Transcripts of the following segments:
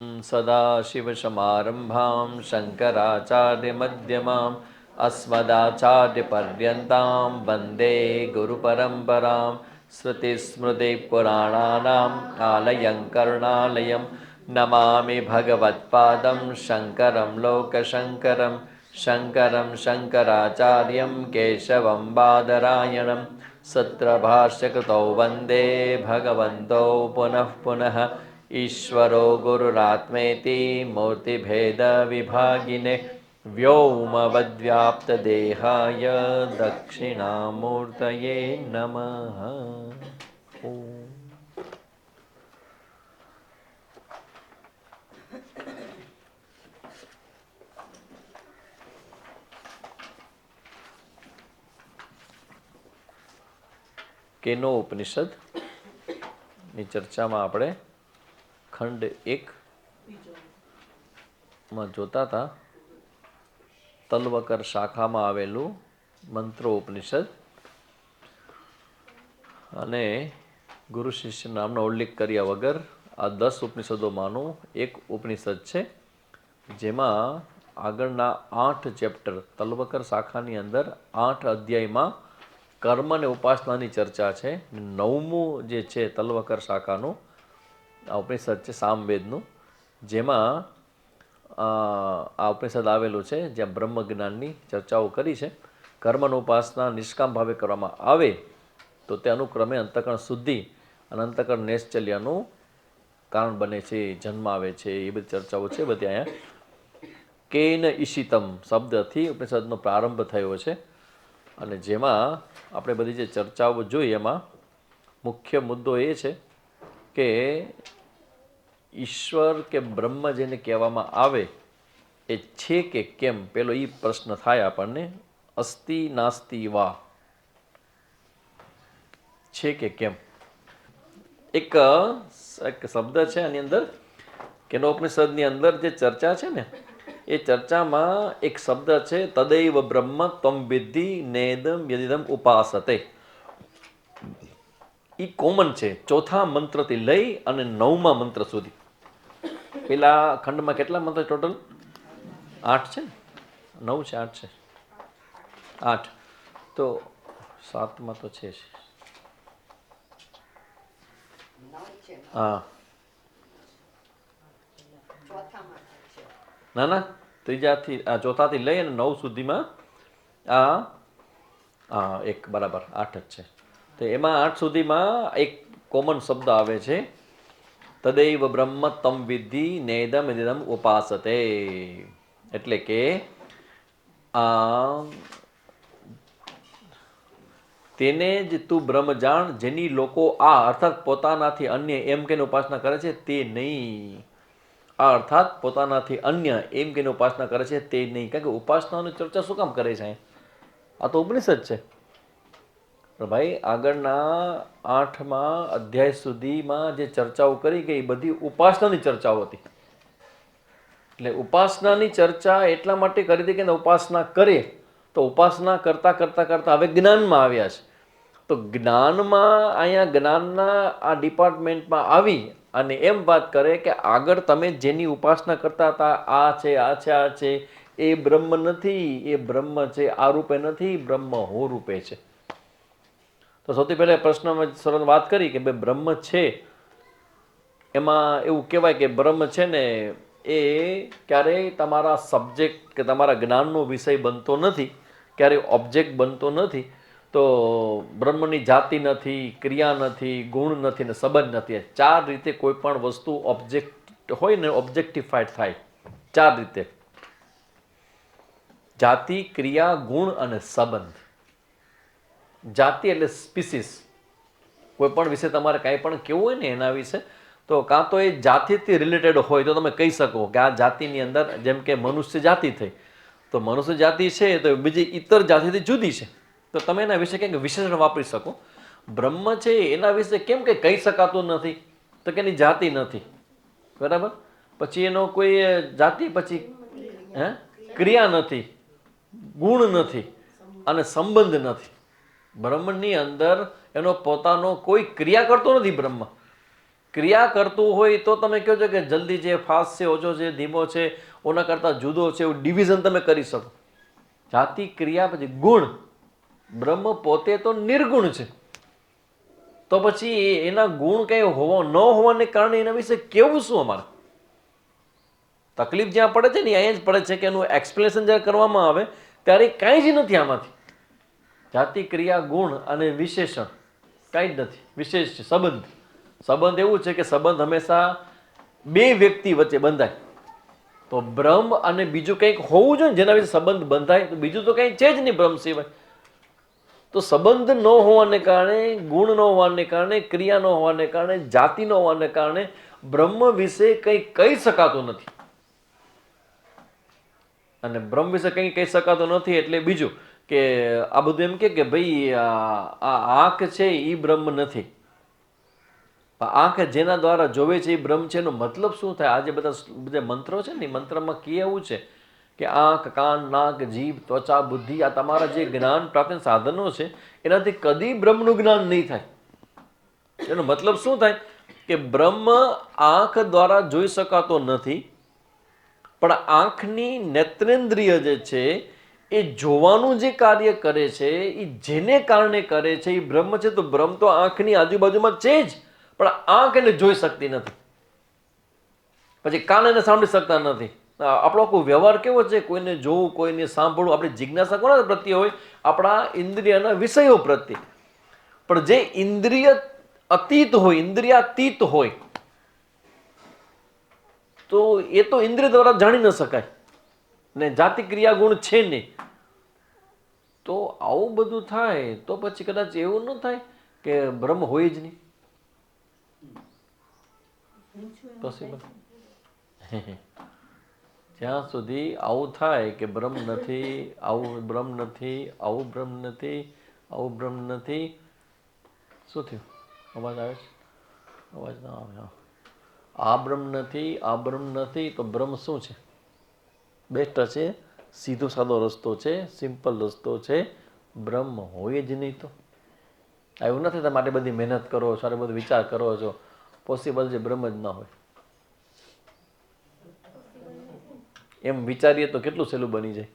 सदाशिवसमारम्भां शङ्कराचार्यमध्यमाम् अस्मदाचार्यपर्यन्तां वन्दे गुरुपरम्परां श्रुतिस्मृतिपुराणानाम् आलयं करुणालयं नमामि भगवत्पादं शङ्करं लोकशङ्करं शङ्करं शङ्कराचार्यं केशवं बादरायणं सत्रभाष्यकृतौ वन्दे भगवन्तौ पुनः पुनः ईश्वरो गुरुरात्मेति मूर्तिभेदविभागिने व्योमवद्व्याप्तदेहाय दक्षिणामूर्तये नमः। કેનો ઉપનિષદ ની ચર્ચામાં આપણે ખંડ 1 માં જોતા હતા તલવકર શાખામાં આવેલું મંત્રો ઉપનિષદ અને ગુરુ શિષ્ય નામનો ઉલ્લેખ કર્યા વગર આ 10 ઉપનિષદોમાંનું એક ઉપનિષદ છે જેમાં આગળના 8 ચેપ્ટર તલવકર શાખાની અંદર 8 અધ્યાયમાં કર્મ અને ઉપાસનાની ચર્ચા છે. 9મું જે છે તલવકર શાખાનું આ ઉપનિષદ છે સામવેદનું, જેમાં આ ઉપનિષદ આવેલું છે જ્યાં બ્રહ્મ જ્ઞાનની ચર્ચાઓ કરી છે. કર્મનો ઉપાસના નિષ્કામ ભાવે કરવામાં આવે તો તે અનુક્રમે અંતઃકરણ શુદ્ધિ અને અંતઃકરણ નૈશ્ચલ્યનું કારણ બને છે, જન્મ આવે છે. એ બધી ચર્ચાઓ છે બધી અહીંયા. કેન ઈશિતમ શબ્દથી ઉપનિષદનો પ્રારંભ થયો છે અને જેમાં આપણે બધી જે ચર્ચાઓ જોઈ એમાં મુખ્ય મુદ્દો એ છે કે ઈશ્વર કે બ્રહ્મ જેને કહેવામાં આવે એ છે કે કેમ, પેલો એ પ્રશ્ન થાય આપણને. અસ્તિ નાસ્તિ વા, છે કે કેમ. એક શબ્દ છે આની અંદર કેનોપનિષદની અંદર જે ચર્ચા છે ને એ ચર્ચામાં એક શબ્દ છે તદૈવ બ્રહ્મ ત્વમ વિદ્ધિ નેદમ યદિદમ ઉપાસતે. એ કોમન છે ચોથા મંત્રથી લઈ અને 9મા મંત્ર સુધી. પેલા ખંડમાં કેટલા મંત્ર ટોટલ? 8 છે ને? 9 છે? 8 છે? 8 તો 7માં તો છે. હા ના ના ત્રીજાથી ચોથાથી લઈ અને 9 સુધીમાં હા એક બરાબર 8 જ છે. તો એમાં 8 સુધીમાં એક કોમન શબ્દ આવે છે તદૈવ બ્રહ્મ તમ વિદ્ધિ નેદમ યદિદમ ઉપાસતે. એટલે કે તેને જ તું બ્રહ્મ જાણ જેની લોકો અર્થાત પોતાનાથી અન્ય એમ કહીને ઉપાસના કરે છે તે નહીં. અર્થાત પોતાનાથી અન્ય એમ કહીને ઉપાસના કરે છે તે નહીં. કારણ કે ઉપાસનાની ચર્ચા શું કામ કરે છે? આ તો ઉપનિષદ છે. પણ ભાઈ આગળના 8મા અધ્યાય સુધીમાં જે ચર્ચાઓ કરી ગઈ બધી ઉપાસનાની ચર્ચાઓ હતી. એટલે ઉપાસનાની ચર્ચા એટલા માટે કરી હતી કે ઉપાસના કરે તો ઉપાસના કરતા કરતા કરતા હવે જ્ઞાનમાં આવ્યા છે. તો જ્ઞાનમાં અહીંયા જ્ઞાનના આ ડિપાર્ટમેન્ટમાં આવી અને એમ વાત કરે કે આગળ તમે જેની ઉપાસના કરતા હતા આ છે આ છે આ છે એ બ્રહ્મ નથી, એ બ્રહ્મ છે આ રૂપે નથી, બ્રહ્મ હો રૂપે છે. તો સૌથી પહેલા પ્રશ્નમાં સરળ વાત કરી કે ભાઈ બ્રહ્મ છે એમાં એવું કહેવાય કે બ્રહ્મ છે ને એ ક્યારેય તમારા સબ્જેક્ટ કે તમારા જ્ઞાનનો વિષય બનતો નથી, ક્યારેય ઓબ્જેક્ટ બનતો નથી. તો બ્રહ્મની જાતિ નથી, ક્રિયા નથી, ગુણ નથી ને સંબંધ નથી. 4 રીતે કોઈ પણ વસ્તુ ઓબ્જેક્ટ હોય ને ઓબ્જેક્ટિફાઈડ થાય. 4 રીતે: જાતિ, ક્રિયા, ગુણ અને સંબંધ. જાતિ એટલે સ્પીસીસ. કોઈ પણ વિશે તમારે કાંઈ પણ કેવું હોય ને એના વિશે તો કાં તો એ જાતિથી રિલેટેડ હોય તો તમે કહી શકો કે આ જાતિની અંદર, જેમ કે મનુષ્ય જાતિ થઈ તો મનુષ્ય જાતિ છે તો બીજી ઇતર જાતિથી જુદી છે તો તમે એના વિશે કંઈક વિશેષણ વાપરી શકો. બ્રહ્મ છે એના વિશે કેમ કે કહી શકાતું નથી તો કે એની જાતિ નથી, બરાબર. પછી એનો કોઈ જાતિ, પછી ક્રિયા નથી, ગુણ નથી અને સંબંધ નથી. બ્રહ્મની અંદર એનો પોતાનો કોઈ ક્રિયા કરતો નથી બ્રહ્મ. ક્રિયા કરતું હોય તો તમે કહો છો કે જલ્દી છે, ફાસ્ટ છે, ઓછો છે, ધીમો છે, ઓના કરતાં જુદો છે, એવું ડિવિઝન તમે કરી શકો. જાતિ ક્રિયા પછી ગુણ. બ્રહ્મ પોતે તો નિર્ગુણ છે, તો પછી એના ગુણ કઈ ન હોવાને કારણે એના વિશે કેવું શું અમારે? તકલીફ જ્યાં પડે છે ને અહીંયા જ પડે છે કે એનું એક્સપ્લેનેશન જ્યારે કરવામાં આવે ત્યારે કાંઈ જ નથી આમાંથી. જાતિ ક્રિયા ગુણ અને વિશેષણ કાંઈ જ નથી. વિશેષ છે સંબંધ. સંબંધ એવું છે કે સંબંધ હંમેશા બે વ્યક્તિ વચ્ચે બંધાય. તો બ્રહ્મ અને બીજું કંઈક હોવું જોઈએ ને જેના વિશે સંબંધ બંધાય. તો બીજું તો કંઈ છે જ નહીં બ્રહ્મ સિવાય. તો સંબંધ ન હોવાને કારણે, ગુણ ન હોવાને કારણે, ક્રિયા ન હોવાને કારણે, જાતિ ન હોવાને કારણે બ્રહ્મ વિશે કંઈ કહી શકાતું નથી. અને બ્રહ્મ વિશે કંઈ કહી શકાતું નથી એટલે બીજું કે આ બધું એમ કે ભાઈ આ આંખ છે એ બ્રહ્મ નથી. આંખ જેના દ્વારા જોવે છે એ બ્રહ્મ છે. એનો મતલબ શું થાય? આજે બધા મંત્રો છે ને, મંત્રમાં કે એવું છે કે આંખ, કાન, નાક, જીભ, ત્વચા, બુદ્ધિ આ તમારા જે જ્ઞાન પ્રાપ્તિના સાધનો છે એનાથી કદી બ્રહ્મનું જ્ઞાન નહીં થાય. એનો મતલબ શું થાય કે બ્રહ્મ આંખ દ્વારા જોઈ શકાતો નથી, પણ આંખની નેત્રેન્દ્રિય જે છે એ જોવાનું જે કાર્ય કરે છે એ જેને કારણે કરે છે એ બ્રહ્મ છે. તો બ્રહ્મ તો આંખની આજુબાજુમાં છે જ, પણ આંખ એને જોઈ શકતી નથી. પછી કાન એને સાંભળી શકતા નથી. આપણો આખો વ્યવહાર કેવો છે? કોઈને જોવું, કોઈને સાંભળવું. આપણી જિજ્ઞાસા કોના પ્રત્યે હોય? આપણા ઇન્દ્રિયના વિષયો પ્રત્યે. પણ જે ઇન્દ્રિય અતીત હોય, ઇન્દ્રિયાતીત હોય, તો એ તો ઇન્દ્રિય દ્વારા જાણી ન શકાય ને જાતિ ક્રિયા ગુણ છે નહીં. તો આવું બધું થાય તો પછી કદાચ એવું ન થાય કે બ્રહ્મ હોય જ નહીં. પોસિબલ. જ્યાં સુધી આવું થાય કે બ્રહ્મ નથી, આવું બ્રહ્મ નથી, આવું બ્રહ્મ નથી, આવું બ્રહ્મ નથી. શું થયું? અવાજ આવે છે? અવાજ ના આવે. આ બ્રહ્મ નથી, આ બ્રહ્મ નથી, તો બ્રહ્મ શું છે? બેસ્ટ છે, સીધો સાદો રસ્તો છે, સિમ્પલ રસ્તો છે. બ્રહ્મ હોય જ નહીં. તો એવું નથી તમે આટલી બધી મહેનત કરો છો, આટલો બધો વિચાર કરો છો, પોસિબલ છે બ્રહ્મ જ ના હોય. એમ વિચારીએ તો કેટલું સહેલું બની જાય.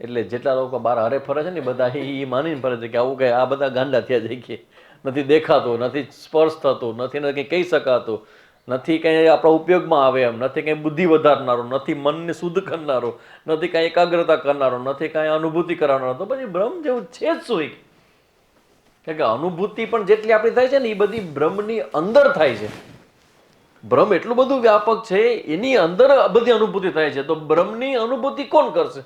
એટલે જેટલા લોકો બહાર હરે ફરે છે ને બધા એ માનીને ફરે છે કે આવું કઈ આ બધા ગાંડા થયા જાય કે નથી દેખાતું, નથી સ્પર્શ થતું, નથી કંઈ કહી શકાતું, નથી કંઈ આપણા ઉપયોગમાં આવે એમ, નથી કંઈ બુદ્ધિ વધારનારો, નથી મનને શુદ્ધ કરનારો, નથી કાંઈ એકાગ્રતા કરનારો, નથી કાંઈ અનુભૂતિ કરાવનારો. તો પછી બ્રહ્મ જેવું છે જ શું? કારણ કે અનુભૂતિ પણ જેટલી આપણી થાય છે ને એ બધી બ્રહ્મની અંદર થાય છે. બ્રહ્મ એટલું બધું વ્યાપક છે, એની અંદર બધી અનુભૂતિ થાય છે. તો બ્રહ્મની અનુભૂતિ કોણ કરશે?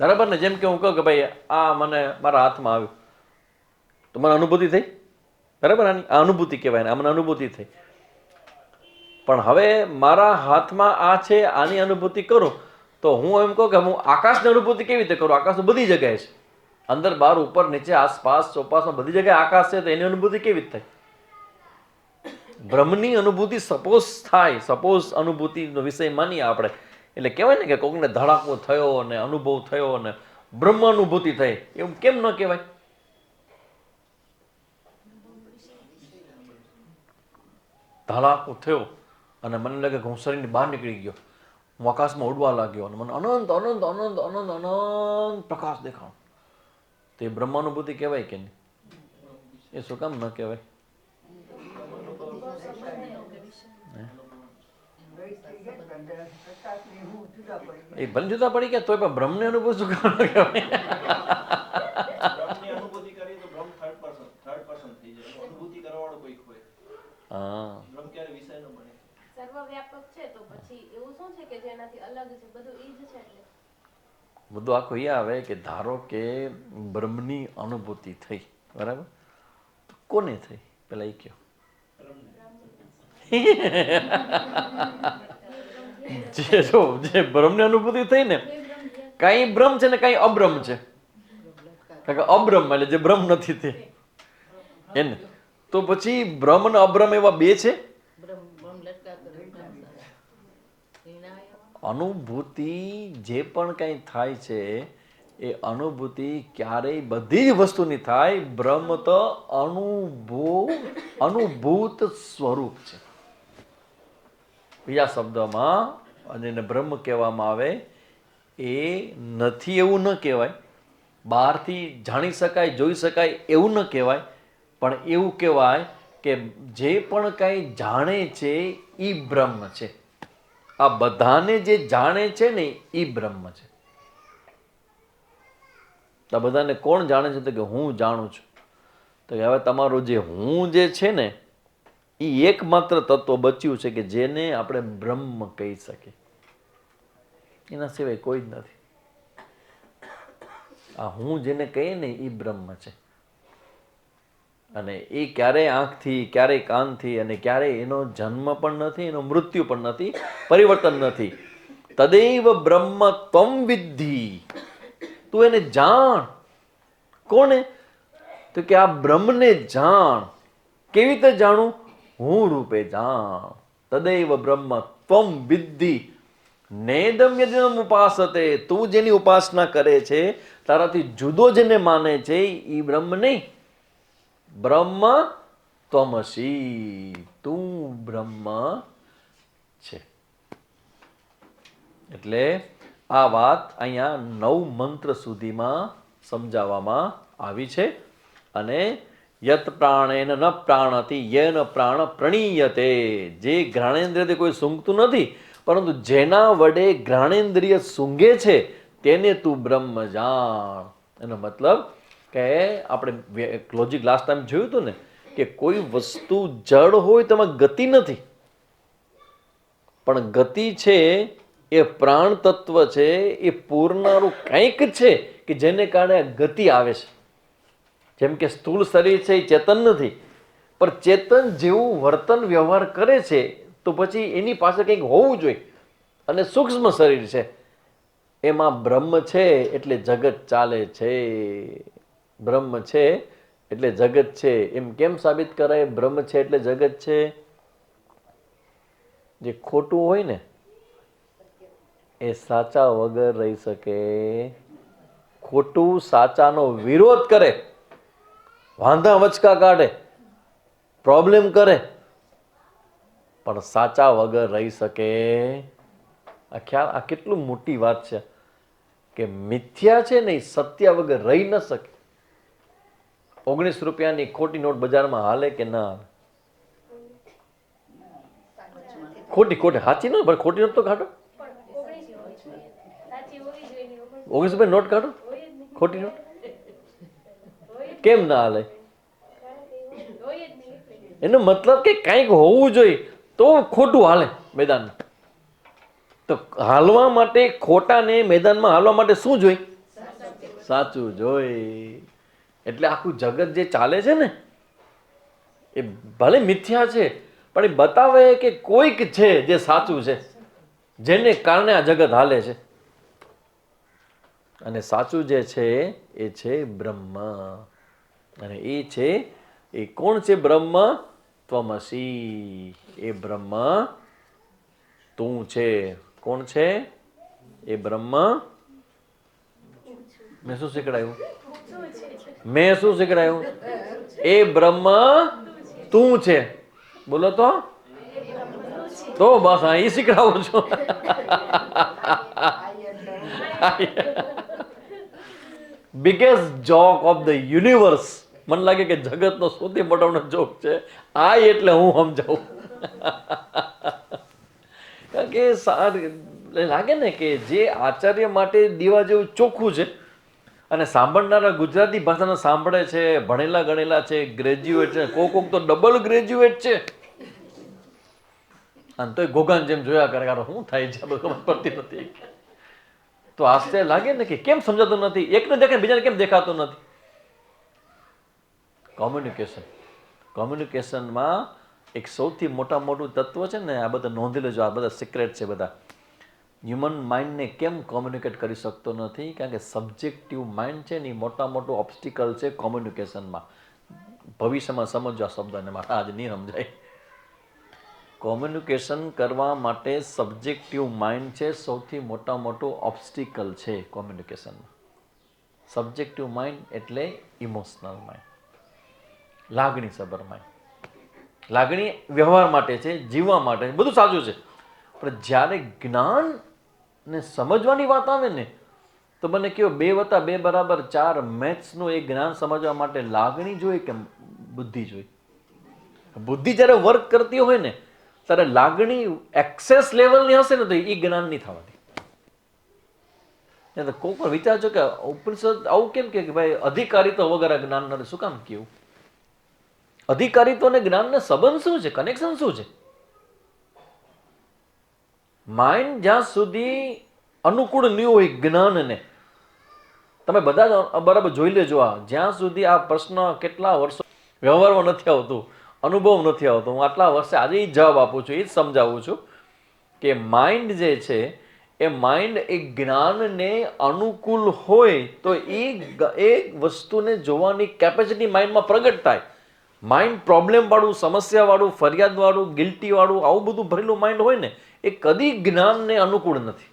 બરાબર ને? જેમ કે હું કહું કે ભાઈ આ મને મારા હાથમાં આવ્યું તો મને અનુભૂતિ થઈ. બરાબર? આની આ અનુભૂતિ કહેવાય ને, આ મને અનુભૂતિ થઈ. પણ હવે મારા હાથમાં આ છે, આની અનુભૂતિ કરું તો હું એમ કહું કે હું આકાશની અનુભૂતિ કેવી રીતે કરું? આકાશ બધી જગ્યાએ છે, અંદર બહાર ઉપર નીચે આસપાસ ચોપાસમાં બધી જગ્યાએ આકાશ છે, તો એની અનુભૂતિ કેવી રીતે થાય? બ્રહ્મની અનુભૂતિ સપોઝ થાય, સપોઝ અનુભૂતિનો વિષય માનીએ આપણે, એટલે કહેવાય ને કે કોકને ધડાકો થયો અને અનુભવ થયો અને બ્રહ્મ અનુભૂતિ થઈ, એવું કેમ ન કહેવાય? ધડાકો થયો અને મને લાગે કે હું શરીરની બહાર નીકળી ગયો, હું આકાશમાં ઉડવા લાગ્યો અને મને અનંત અનંત અનંત અનંત અનંત પ્રકાશ દેખાણો, તો એ બ્રહ્મ અનુભૂતિ કહેવાય કે નહીં? એ શું કામ ન કહેવાય? એ ભલે જુદા પડી ગયા તોય પણ બ્રહ્મની અનુભૂતિ શું કામ ન કહેવાય? બધું આખું એ આવે કે ધારો કે બ્રહ્મની અનુભૂતિ થઈ, બરાબર? કોને થઈ પેલા એ કયો? જે બ્રહ્મની અનુભૂતિ થઈ ને, કઈ બ્રહ્મ છે ને કઈ અબ્રહ્મ છે. અબ્રહ્મ એટલે જે બ્રહ્મ નથી તે એને. તો પછી બ્રહ્મ અને અબ્રહ્મ એવા બે છે. અનુભૂતિ જે પણ કંઈ થાય છે એ અનુભૂતિ ક્યારેય બધી જ વસ્તુની થાય. બ્રહ્મ તો અનુભૂત સ્વરૂપ છે. બીજા શબ્દોમાં અને એને બ્રહ્મ કહેવામાં આવે એ નથી એવું ન કહેવાય, બહારથી જાણી શકાય જોઈ શકાય એવું ન કહેવાય, પણ એવું કહેવાય કે જે પણ કાંઈ જાણે છે એ બ્રહ્મ છે. આ બધાને જે જાણે છે ને એ બ્રહ્મ છે. આ બધાને કોણ જાણે છે? તો કે હું જાણું છું. તો કે હવે તમારું જે હું જે છે ને એ એકમાત્ર તત્વ બચ્યું છે કે જેને આપણે બ્રહ્મ કહી શકીએ. એના સિવાય કોઈ જ નથી. આ હું જેને કહીએ ને એ બ્રહ્મ છે. અને એ ક્યારેય આંખથી, ક્યારેય કાનથી અને ક્યારેય એનો જન્મ પણ નથી, એનો મૃત્યુ પણ નથી, પરિવર્તન નથી. તદૈવ બ્રહ્મ ત્વમ વિદ્ધિ. તું એને જાણ. કોને? તો કે આ બ્રહ્મને જાણ. કેવી રીતે જાણું? હું રૂપે જાણ. તદૈવ બ્રહ્મ ત્વમ વિદ્ધિ નેદમ યદિદમ ઉપાસતે. તું જેની ઉપાસના કરે છે, તારાથી જુદો જેને માને છે એ બ્રહ્મ નહીં. બ્રહ્મ ત્વમસી. તું બ્રહ્મ છે. એટલે આ વાત અહીંયા 9 મંત્ર સુધીમાં સમજાવવામાં આવી છે. અને યત પ્રાણેન ન પ્રાણતિ યેન પ્રાણ પ્રણીયતે. જે ઘ્રાણેન્દ્રિયથી કોઈ સૂંઘતું નથી, પરંતુ જેના વડે ઘ્રાણેન્દ્રિય સૂંઘે છે તેને તું બ્રહ્મ જાણ. એનો મતલબ કે આપણે લોજિક લાસ્ટ ટાઈમ જોયું હતું ને કે કોઈ વસ્તુ જડ હોય તો એમાં ગતિ નથી, પણ ગતિ છે એ પ્રાણ તત્વ છે. એ પૂરનારું કંઈક છે કે જેને કારણે ગતિ આવે છે. જેમ કે સ્થૂળ શરીર છે એ ચેતન નથી, પણ ચેતન જેવું વર્તન વ્યવહાર કરે છે તો પછી એની પાસે કંઈક હોવું જોઈએ. અને સૂક્ષ્મ શરીર છે એમાં બ્રહ્મ છે એટલે જગત ચાલે છે. બ્રહ્મ છે એટલે જગત છે. એમ કેમ સાબિત કરાય બ્રહ્મ છે એટલે જગત છે? જે ખોટું હોય ને એ સાચા વગર રહી શકે. ખોટું સાચાનો વિરોધ કરે, વાંધા વચકા કાઢે, પ્રોબ્લેમ કરે, પણ સાચા વગર રહી શકે. આ કેટલું મોટી વાત છે કે મિથ્યા છે ને સત્ય વગર રહી ન શકે. 19 રૂપિયાની ખોટી નોટ બજારમાં હાલે કે ના હાલે? ખોટી સાચી ન પણ ખોટી નોટ તો કાઢો. 19 રૂપિયા નોટ કાઢો, ખોટી નોટ કેમ ના હાલે? એનો મતલબ કે કંઈક હોવું જોઈએ તો ખોટું હાલે મેદાનમાં. તો હાલવા માટે, ખોટાને મેદાનમાં હાલવા માટે શું જોઈ? સાચું જોઈ. એટલે આખું જગત જે ચાલે છે ને એ ભલે મિથ્યા છે, પણ એ બતાવે કે કોઈક છે જે સાચું છે, જેને કારણે આ જગત હાલે છે. અને સાચું જે છે એ છે બ્રહ્મ. અને એ છે એ કોણ છે? બ્રહ્મ ત્વમસી. એ બ્રહ્મ તું છે. કોણ છે એ બ્રહ્મ? મેં શું શીખડાયું? એ બ્રહ્મ તું છે. બોલો તો બસ એ શીખડાવું છું. Biggest joke of the universe. મને લાગે કે જગતનો સૌથી મોટો જોક છે આ, એટલે હું સમજાવું. કારણ કે લાગે ને કે જે આચાર્ય માટે દીવા જેવું ચોખ્ખું છે અને સાંભળનારા ગુજરાતી ભાષાને સાંભળે છે, ભણેલા ગણેલા છે, ગ્રેજ્યુએટ છે, કોક તો ડબલ ગ્રેજ્યુએટ છે, અને તોય ગોગાન જેમ જોયા કરે શું થાય છે ખબર પડતી નથી. તો આશ્ચર્ય લાગે ને કે કેમ સમજાતું નથી? એકને દેખે બીજાને કેમ દેખાતું નથી? કોમ્યુનિકેશનમાં એક સૌથી મોટું તત્વ છે ને, આ બધા નોંધી લેજો, આ બધા સિક્રેટ છે બધા. હ્યુમન માઇન્ડને કેમ કોમ્યુનિકેટ કરી શકતો નથી? કારણ કે સબ્જેક્ટિવ માઇન્ડ છે ને એ મોટું ઓબ્સ્ટિકલ છે કોમ્યુનિકેશનમાં. ભવિષ્યમાં સમજો આ શબ્દને, મારે આજ નહીં સમજાય. કોમ્યુનિકેશન કરવા માટે સબ્જેક્ટિવ માઇન્ડ છે સૌથી મોટું ઓબ્સ્ટિકલ છે કોમ્યુનિકેશનમાં. સબ્જેક્ટિવ માઇન્ડ એટલે ઇમોશનલ માઇન્ડ, લાગણીસભર માઇન્ડ. લાગણી વ્યવહાર માટે છે, જીવવા માટે છે, બધું સાચું છે. પણ જ્યારે જ્ઞાનને સમજવાની વાત આવે ને તો મને કહો 2 + 2 = 4 મેથ્સનું એ જ્ઞાન સમજવા માટે લાગણી જોઈએ કે બુદ્ધિ જોઈએ? બુદ્ધિ જ્યારે વર્ક કરતી હોય ને ત્યારે લાગણી એક્સેસ લેવલની હશે ને તો એ જ્ઞાન નહીં થવાથી. કોઈ પણ વિચારજો કે ઉપનિષદ આવું કેમ કે ભાઈ અધિકારીત્વ વગર જ્ઞાન નથી, શું કામ કેવું? અધિકારીત્વ અને જ્ઞાનને સંબંધ શું છે, કનેક્શન શું છે? માઇન્ડ જ્યાં સુધી અનુકૂળ નહીં હોય જ્ઞાનને, તમે બધા બરાબર જોઈ લેજો, જ્યાં સુધી આ પ્રશ્ન કેટલા વર્ષો વ્યવહારમાં નથી આવતું, અનુભવ નથી આવતો, હું આટલા વર્ષે આજે જ જવાબ આપું છું, એ જ સમજાવું છું કે માઇન્ડ જે છે એ માઇન્ડ એ જ્ઞાનને અનુકૂળ હોય તો એ વસ્તુને જોવાની કેપેસિટી માઇન્ડમાં પ્રગટ થાય. માઇન્ડ પ્રોબ્લેમવાળું, સમસ્યાવાળું, ફરિયાદવાળું, ગિલ્ટીવાળું આવું બધું ભરેલું માઇન્ડ હોય ને એ કદી જ્ઞાનને અનુકૂળ નથી.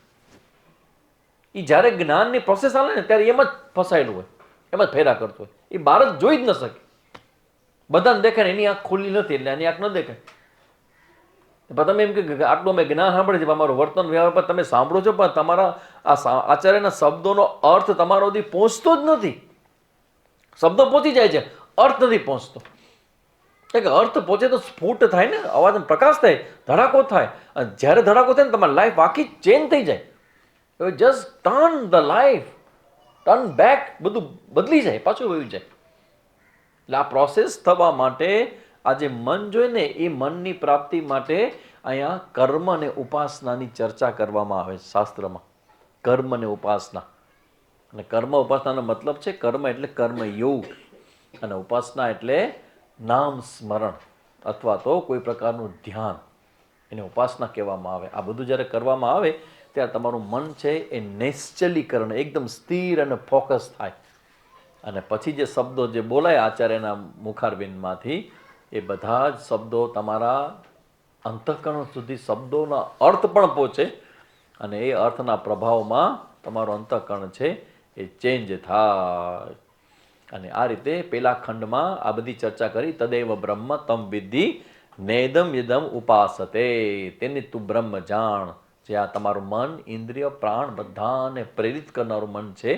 એ જ્યારે જ્ઞાનની પ્રોસેસ આવે ને ત્યારે એમ જ ફસાયેલું હોય, એમ જ ફેરા કરતો હોય, એ બહાર જ જોઈ જ ન શકે. બધાને દેખાય ને એની આંખ ખુલ્લી નથી એટલે એની આંખ ન દેખાય. પણ તમે એમ કે આટલું અમે જ્ઞાન સાંભળે છે, અમારું વર્તન વ્યવહાર પર તમે સાંભળો છો પણ તમારા આ આચાર્યના શબ્દોનો અર્થ તમારા સુધી પહોંચતો જ નથી. શબ્દો પહોંચી જાય છે, અર્થ નથી પહોંચતો. કે અર્થ પહોંચે તો સ્ફુટ થાય ને, અવાજ પ્રકાશ થાય, ધડાકો થાય. અને જ્યારે ધડાકો થાય ને તમારી લાઈફ આખી ચેન્જ થઈ જાય. Just turn the life, turn back, બધું બદલી જાય, પાછું વયું જાય. એટલે આ પ્રોસેસ થવા માટે આ જે મન જોઈએ ને એ મનની પ્રાપ્તિ માટે અહીંયા કર્મ અને ઉપાસનાની ચર્ચા કરવામાં આવે છે શાસ્ત્રમાં. કર્મ અને ઉપાસના. અને કર્મ ઉપાસનાનો મતલબ છે કર્મ એટલે કર્મયોગ અને ઉપાસના એટલે નામ સ્મરણ અથવા તો કોઈ પ્રકારનું ધ્યાન, એને ઉપાસના કહેવામાં આવે. આ બધું જ્યારે કરવામાં આવે ત્યારે તમારું મન છે એ નિશ્ચલીકરણ, એકદમ સ્થિર અને ફોકસ થાય. અને પછી જે શબ્દો જે બોલાય આચાર્યના મુખારબિંદમાંથી એ બધા જ શબ્દો તમારા અંતઃકરણ સુધી શબ્દોના અર્થ પણ પહોંચે અને એ અર્થના પ્રભાવમાં તમારું અંતઃકરણ છે એ ચેન્જ થાય. અને આ રીતે પેલા ખંડમાં આ બધી ચર્ચા કરી. તદેવ બ્રહ્મ તમ વિદ્ધિ નેદમ યદમ ઉપાસતે, તેને તું બ્રહ્મ જાણ. જે આ તમારું મન, ઇન્દ્રિય, પ્રાણ બધાને પ્રેરિત કરનારું મન છે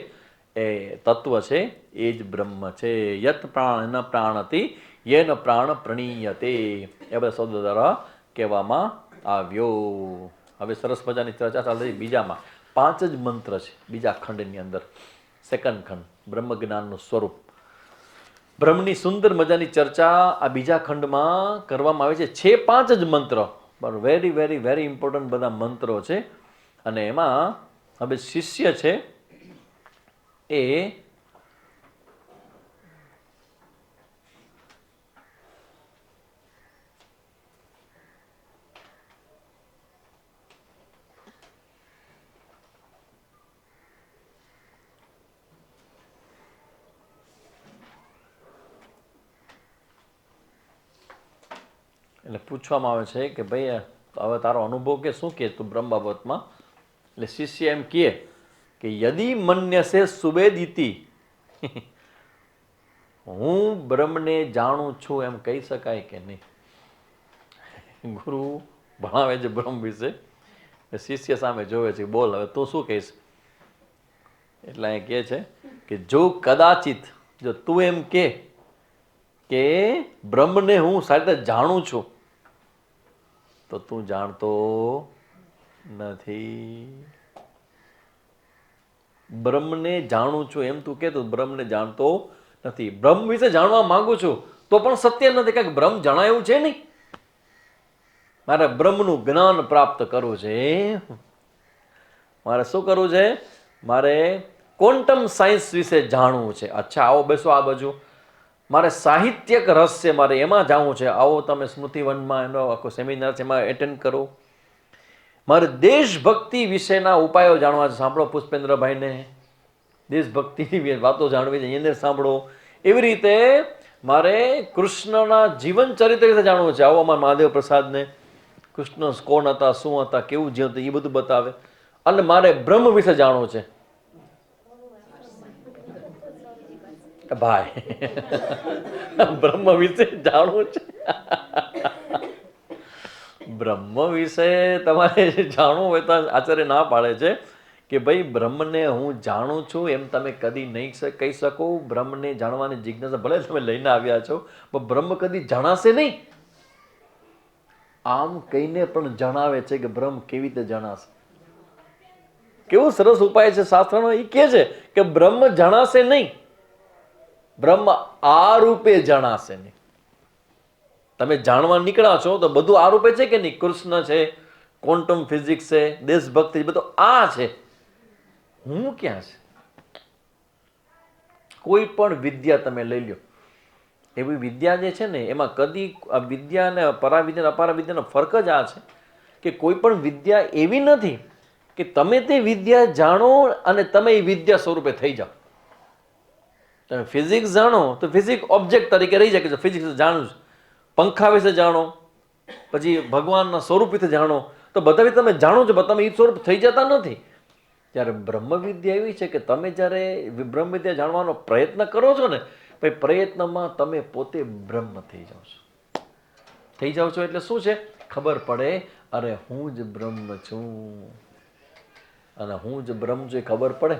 એ તત્વ છે એ જ બ્રહ્મ છે. યત પ્રાણ ન પ્રાણતિ યેન પ્રાણ પ્રણીયતે, એ બધા શબ્દો દ્વારા કહેવામાં આવ્યો. હવે સરસ મજાની ચર્ચા ચાલે બીજામાં. 5 જ મંત્ર છે બીજા ખંડની અંદર. સેકન્ડ ખંડ બ્રહ્મ જ્ઞાનનું સ્વરૂપ, બ્રહ્મની સુંદર મજાની ચર્ચા આ બીજા ખંડમાં કરવામાં આવે છે. 5 જ મંત્ર, પણ વેરી વેરી વેરી ઇમ્પોર્ટન્ટ બધા મંત્રો છે. અને એમાં હવે શિષ્ય છે એ એટલે પૂછવામાં આવે છે કે ભાઈ હવે તારો અનુભવ કે શું કે તું બ્રહ્મ બાબતમાં? એટલે શિષ્ય એમ કહે કે યદિ મન્યસે સુવેદિતિ, હું બ્રહ્મને જાણું છું એમ કહી શકાય કે નહીં? ગુરુ ભણાવે છે બ્રહ્મ વિશે, શિષ્ય સામે જોવે છે, બોલ હવે તું શું કહીશ? એટલે અહીં કહે છે કે જો કદાચિત જો તું એમ કે બ્રહ્મને હું સારી રીતે જાણું છું તો તું જાણતો નથી. બ્રહ્મને જાણું છું એમ તું કે તું બ્રહ્મને જાણતો નથી. બ્રહ્મ વિશે જાણવા માંગુ છું તો પણ સત્ય નથી, કારણ કે બ્રહ્મ જણાયું છે નહીં. મારે બ્રહ્મનું જ્ઞાન પ્રાપ્ત કરવું છે. મારે શું કરવું છે? મારે ક્વોન્ટમ સાયન્સ વિશે જાણવું છે. અચ્છા આવો બેસો આ બાજુ. મારે સાહિત્યક રસ છે, મારે એમાં જાણવું છે. આવો તમે સ્મૃતિવનમાં એનો આખો સેમિનાર છે એમાં એટેન્ડ કરો. મારે દેશભક્તિ વિશેના ઉપાયો જાણવા છે. સાંભળો પુષ્પેન્દ્રભાઈને, દેશભક્તિની વાતો જાણવી છે એને સાંભળો. એવી રીતે મારે કૃષ્ણના જીવન ચરિત્ર વિશે જાણવું છે. આવો અમારા મહાદેવ પ્રસાદને કૃષ્ણ કોણ હતા, શું હતા, કેવું જીવતું એ બધું બતાવે. અને મારે બ્રહ્મ વિશે જાણવું છે. ભાઈ બ્રહ્મ વિશે જાણવું છે. બ્રહ્મ વિશે તમારે જાણવું હોય તો આચાર્ય ના પાડે છે કે ભાઈ બ્રહ્મને હું જાણું છું એમ તમે કદી નહીં કહી શકો. બ્રહ્મને જાણવાની જિજ્ઞાસા ભલે તમે લઈને આવ્યા છો પણ બ્રહ્મ કદી જણાશે નહીં. આમ કહીને પણ જણાવે છે કે બ્રહ્મ કેવી રીતે જણાશે. કેવું સરસ ઉપાય છે શાસ્ત્રનો. એ કહે છે કે બ્રહ્મ જણાશે નહીં, બ્રહ્મ આ રૂપે જણાશે નહીં. તમે જાણવા નીકળ્યા છો તો બધું આ રૂપે છે કે નહીં? કૃષ્ણ છે, ક્વોન્ટમ ફિઝિક્સ છે, દેશભક્તિ, બધું આ છે. હું ક્યાં છે? કોઈ પણ વિદ્યા તમે લઈ લો, એવી વિદ્યા જે છે ને એમાં કદી વિદ્યા અને પરાવિદ્યા અને અપરાવિદ્યાનો ફરક જ આ છે કે કોઈ પણ વિદ્યા એવી નથી કે તમે તે વિદ્યા જાણો અને તમે એ વિદ્યા સ્વરૂપે થઈ જાઓ. તમે ફિઝિક્સ જાણો તો ફિઝિક્સ ઓબ્જેક્ટ તરીકે રહી જાય કે ફિઝિક્સ જાણું છું. પંખા વિશે જાણો, પછી ભગવાનના સ્વરૂપ વિશે જાણો, તો બધા વિશે તમે જાણો છો, તમે એ સ્વરૂપ થઈ જતા નથી. જ્યારે બ્રહ્મવિદ્યા એવી છે કે તમે જ્યારે બ્રહ્મવિદ્યા જાણવાનો પ્રયત્ન કરો છો ને, ભાઈ પ્રયત્નમાં તમે પોતે બ્રહ્મ થઈ જાઓ છો. થઈ જાઓ છો એટલે શું છે? ખબર પડે અરે હું જ બ્રહ્મ છું. અને હું જ બ્રહ્મ છું એ ખબર પડે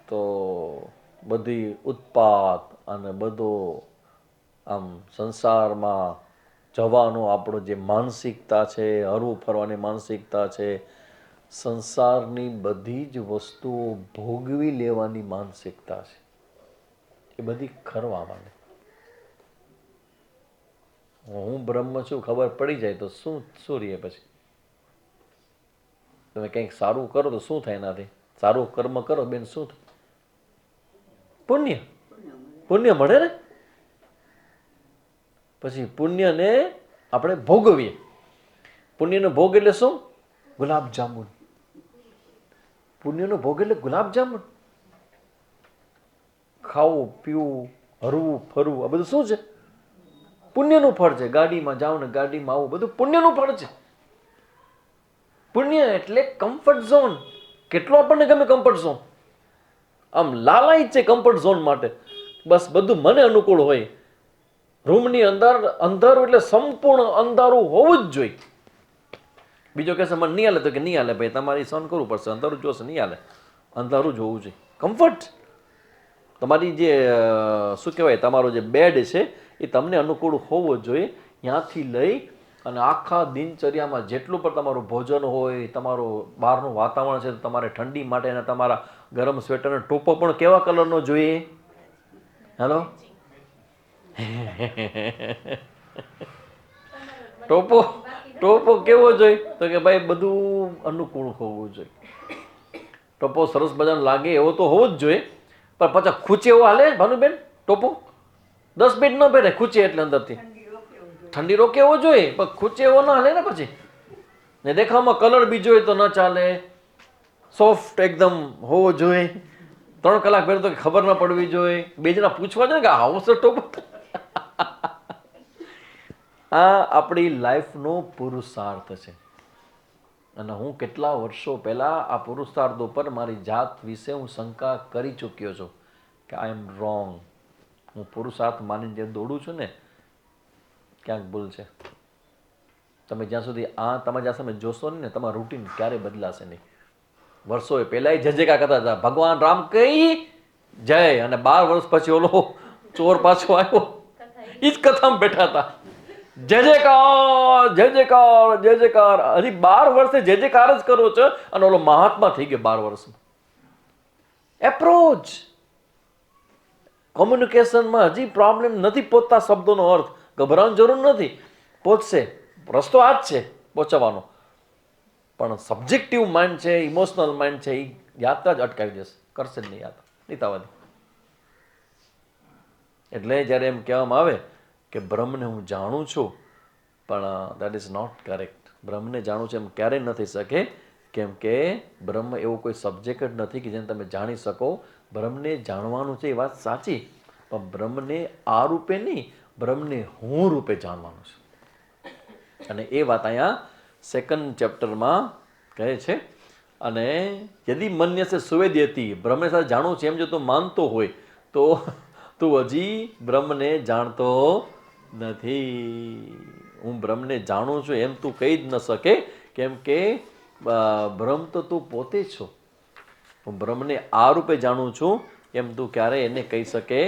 તો બધી ઉત્પાત અને બધો આમ સંસારમાં જવાનો આપણો જે માનસિકતા છે, હરવું ફરવાની માનસિકતા છે, સંસારની બધી જ વસ્તુઓ ભોગવી લેવાની માનસિકતા છે, એ બધી ખરવા માંડે. હું બ્રહ્મ છું ખબર પડી જાય તો શું રહીએ? પછી તમે કંઈક સારું કરો તો શું થાય એનાથી? સારું કર્મ કરો બેન, શું થાય? પુણ્ય મળે ને. પછી પુણ્યને આપણે ભોગવીએ. પુણ્યનો ભોગ એટલે શું? ગુલાબ જામુન. પુણ્યનો ભોગ એટલે ગુલાબ જામુન. ખાવું, પીવું, હરવું, ફરવું, આ બધું શું છે? પુણ્યનું ફળ છે. ગાડીમાં જાઓ ને ગાડીમાં આવું, બધું પુણ્યનું ફળ છે. પુણ્ય એટલે કમ્ફર્ટ ઝોન. કેટલો આપણને ગમે કમ્ફર્ટ ઝોન? આમ લાલાય છે કમ્ફર્ટ ઝોન માટે. બસ બધું મને અનુકૂળ હોય. રૂમની અંદર અંધારું એટલે સંપૂર્ણ અંધારું હોવું જ જોઈએ. બીજો કહેશે મને નહીં હાલે, તો કે નહીં હાલે ભાઈ, તમારે સહન કરવું પડશે. અંધારું જોશે, નહીં હાલે, અંધારું જ હોવું જોઈએ. કમ્ફર્ટ. તમારી જે શું કહેવાય, તમારો જે બેડ છે એ તમને અનુકૂળ હોવો જોઈએ. ત્યાંથી લઈ અને આખા દિનચર્યામાં જેટલું પણ તમારું ભોજન હોય, તમારું બહારનું વાતાવરણ છે, તમારે ઠંડી માટે અને તમારા ગરમ સ્વેટર અને ટોપો પણ કેવા કલરનો જોઈએ? હેલો, ટોપો કેવો જોઈએ? તો કે ભાઈ બધું અનુકૂળ હોવું જોઈએ. ટોપો સરસ મજાનો લાગે એવો તો હોવો જ જોઈએ, પણ પાછા ખૂચે એવો હાલે ભાનુબેન? ટોપો 10 મિનિટ ન પહેરે, ખૂચે એટલે અંદરથી ઠંડી રોકે એવો જોઈએ, પણ ખૂચે એવો ના હાલે ને. પછી ને દેખાવમાં કલર બીજો હોય તો ન ચાલે. સોફ્ટ એકદમ હોવો જોઈએ. 3 કલાક પહેરે તો ખબર ના પડવી જોઈએ. બે જણા પૂછવા જોઈએ કે આવો સર ટોપો. આ આપણી લાઈફનો પુરુષાર્થ છે. અને હું કેટલા વર્ષો પહેલાં આ પુરુષાર્થ ઉપર મારી જાત વિશે હું શંકા કરી ચૂક્યો છું કે આઈ એમ રોંગ. હું પુરુષાર્થ માનીને જે દોડું છું ને, ક્યાંક ભૂલ છે. તમે જ્યાં સુધી તમે જ્યાં સમય જોશો ને, તમારું રૂટીન ક્યારેય બદલાશે નહીં. વર્ષો પહેલાં જય જયકાર કરતા હતા, ભગવાન રામ કઈ જય, અને 12 વર્ષ પછી ઓલો ચોર પાછો આવ્યો, એ જ કથામાં બેઠા હતા. જય જયકાર, જય જયકાર, જય જયકાર. હજી 12 વર્ષે જય જયકાર જ કરો છો અને ઓલો મહાત્મા થઈ ગયો 12 વર્ષમાં. એપ્રોચ કોમ્યુનિકેશનમાં હજી પ્રોબ્લેમ નથી પહોંચતા. શબ્દોનો અર્થ ગભરાવાની જરૂર નથી, પહોંચશે. રસ્તો આ જ છે પહોંચવાનો. પણ સબ્જેક્ટિવ માઇન્ડ છે, ઇમોશનલ માઇન્ડ છે, એ યાત્રા જ અટકાવી દેશે, કરશે જ નહીં યાત્રા, નહીં થવાની. એટલે જ્યારે એમ કહેવામાં આવે કે બ્રહ્મને હું જાણું છું, પણ દેટ ઇઝ નોટ કરેક્ટ. બ્રહ્મને જાણું છું એમ ક્યારેય નથી શકે, કેમ કે બ્રહ્મ એવો કોઈ સબ્જેક્ટ જ નથી કે જેને તમે જાણી શકો. બ્રહ્મને જાણવાનું છે એ વાત સાચી, પણ બ્રહ્મને આ રૂપે નહીં, બ્રહ્મને હું રૂપે જાણવાનું છે. અને એ વાત અહીંયા 2nd ચેપ્ટરમાં કહે છે. અને યદિ મન્યસે સુવેદ્યતિ, બ્રહ્મને સાથે જાણવું છે એમ જો તું માનતો હોય તો તું હજી બ્રહ્મને જાણતો નથી. હું બ્રહ્મને જાણું છું એમ તું કહી જ ન શકે, કેમ કે બ્રહ્મ તો તું પોતે જ છો. હું બ્રહ્મને આ રૂપે જાણું છું એમ તું ક્યારેય એને કહી શકે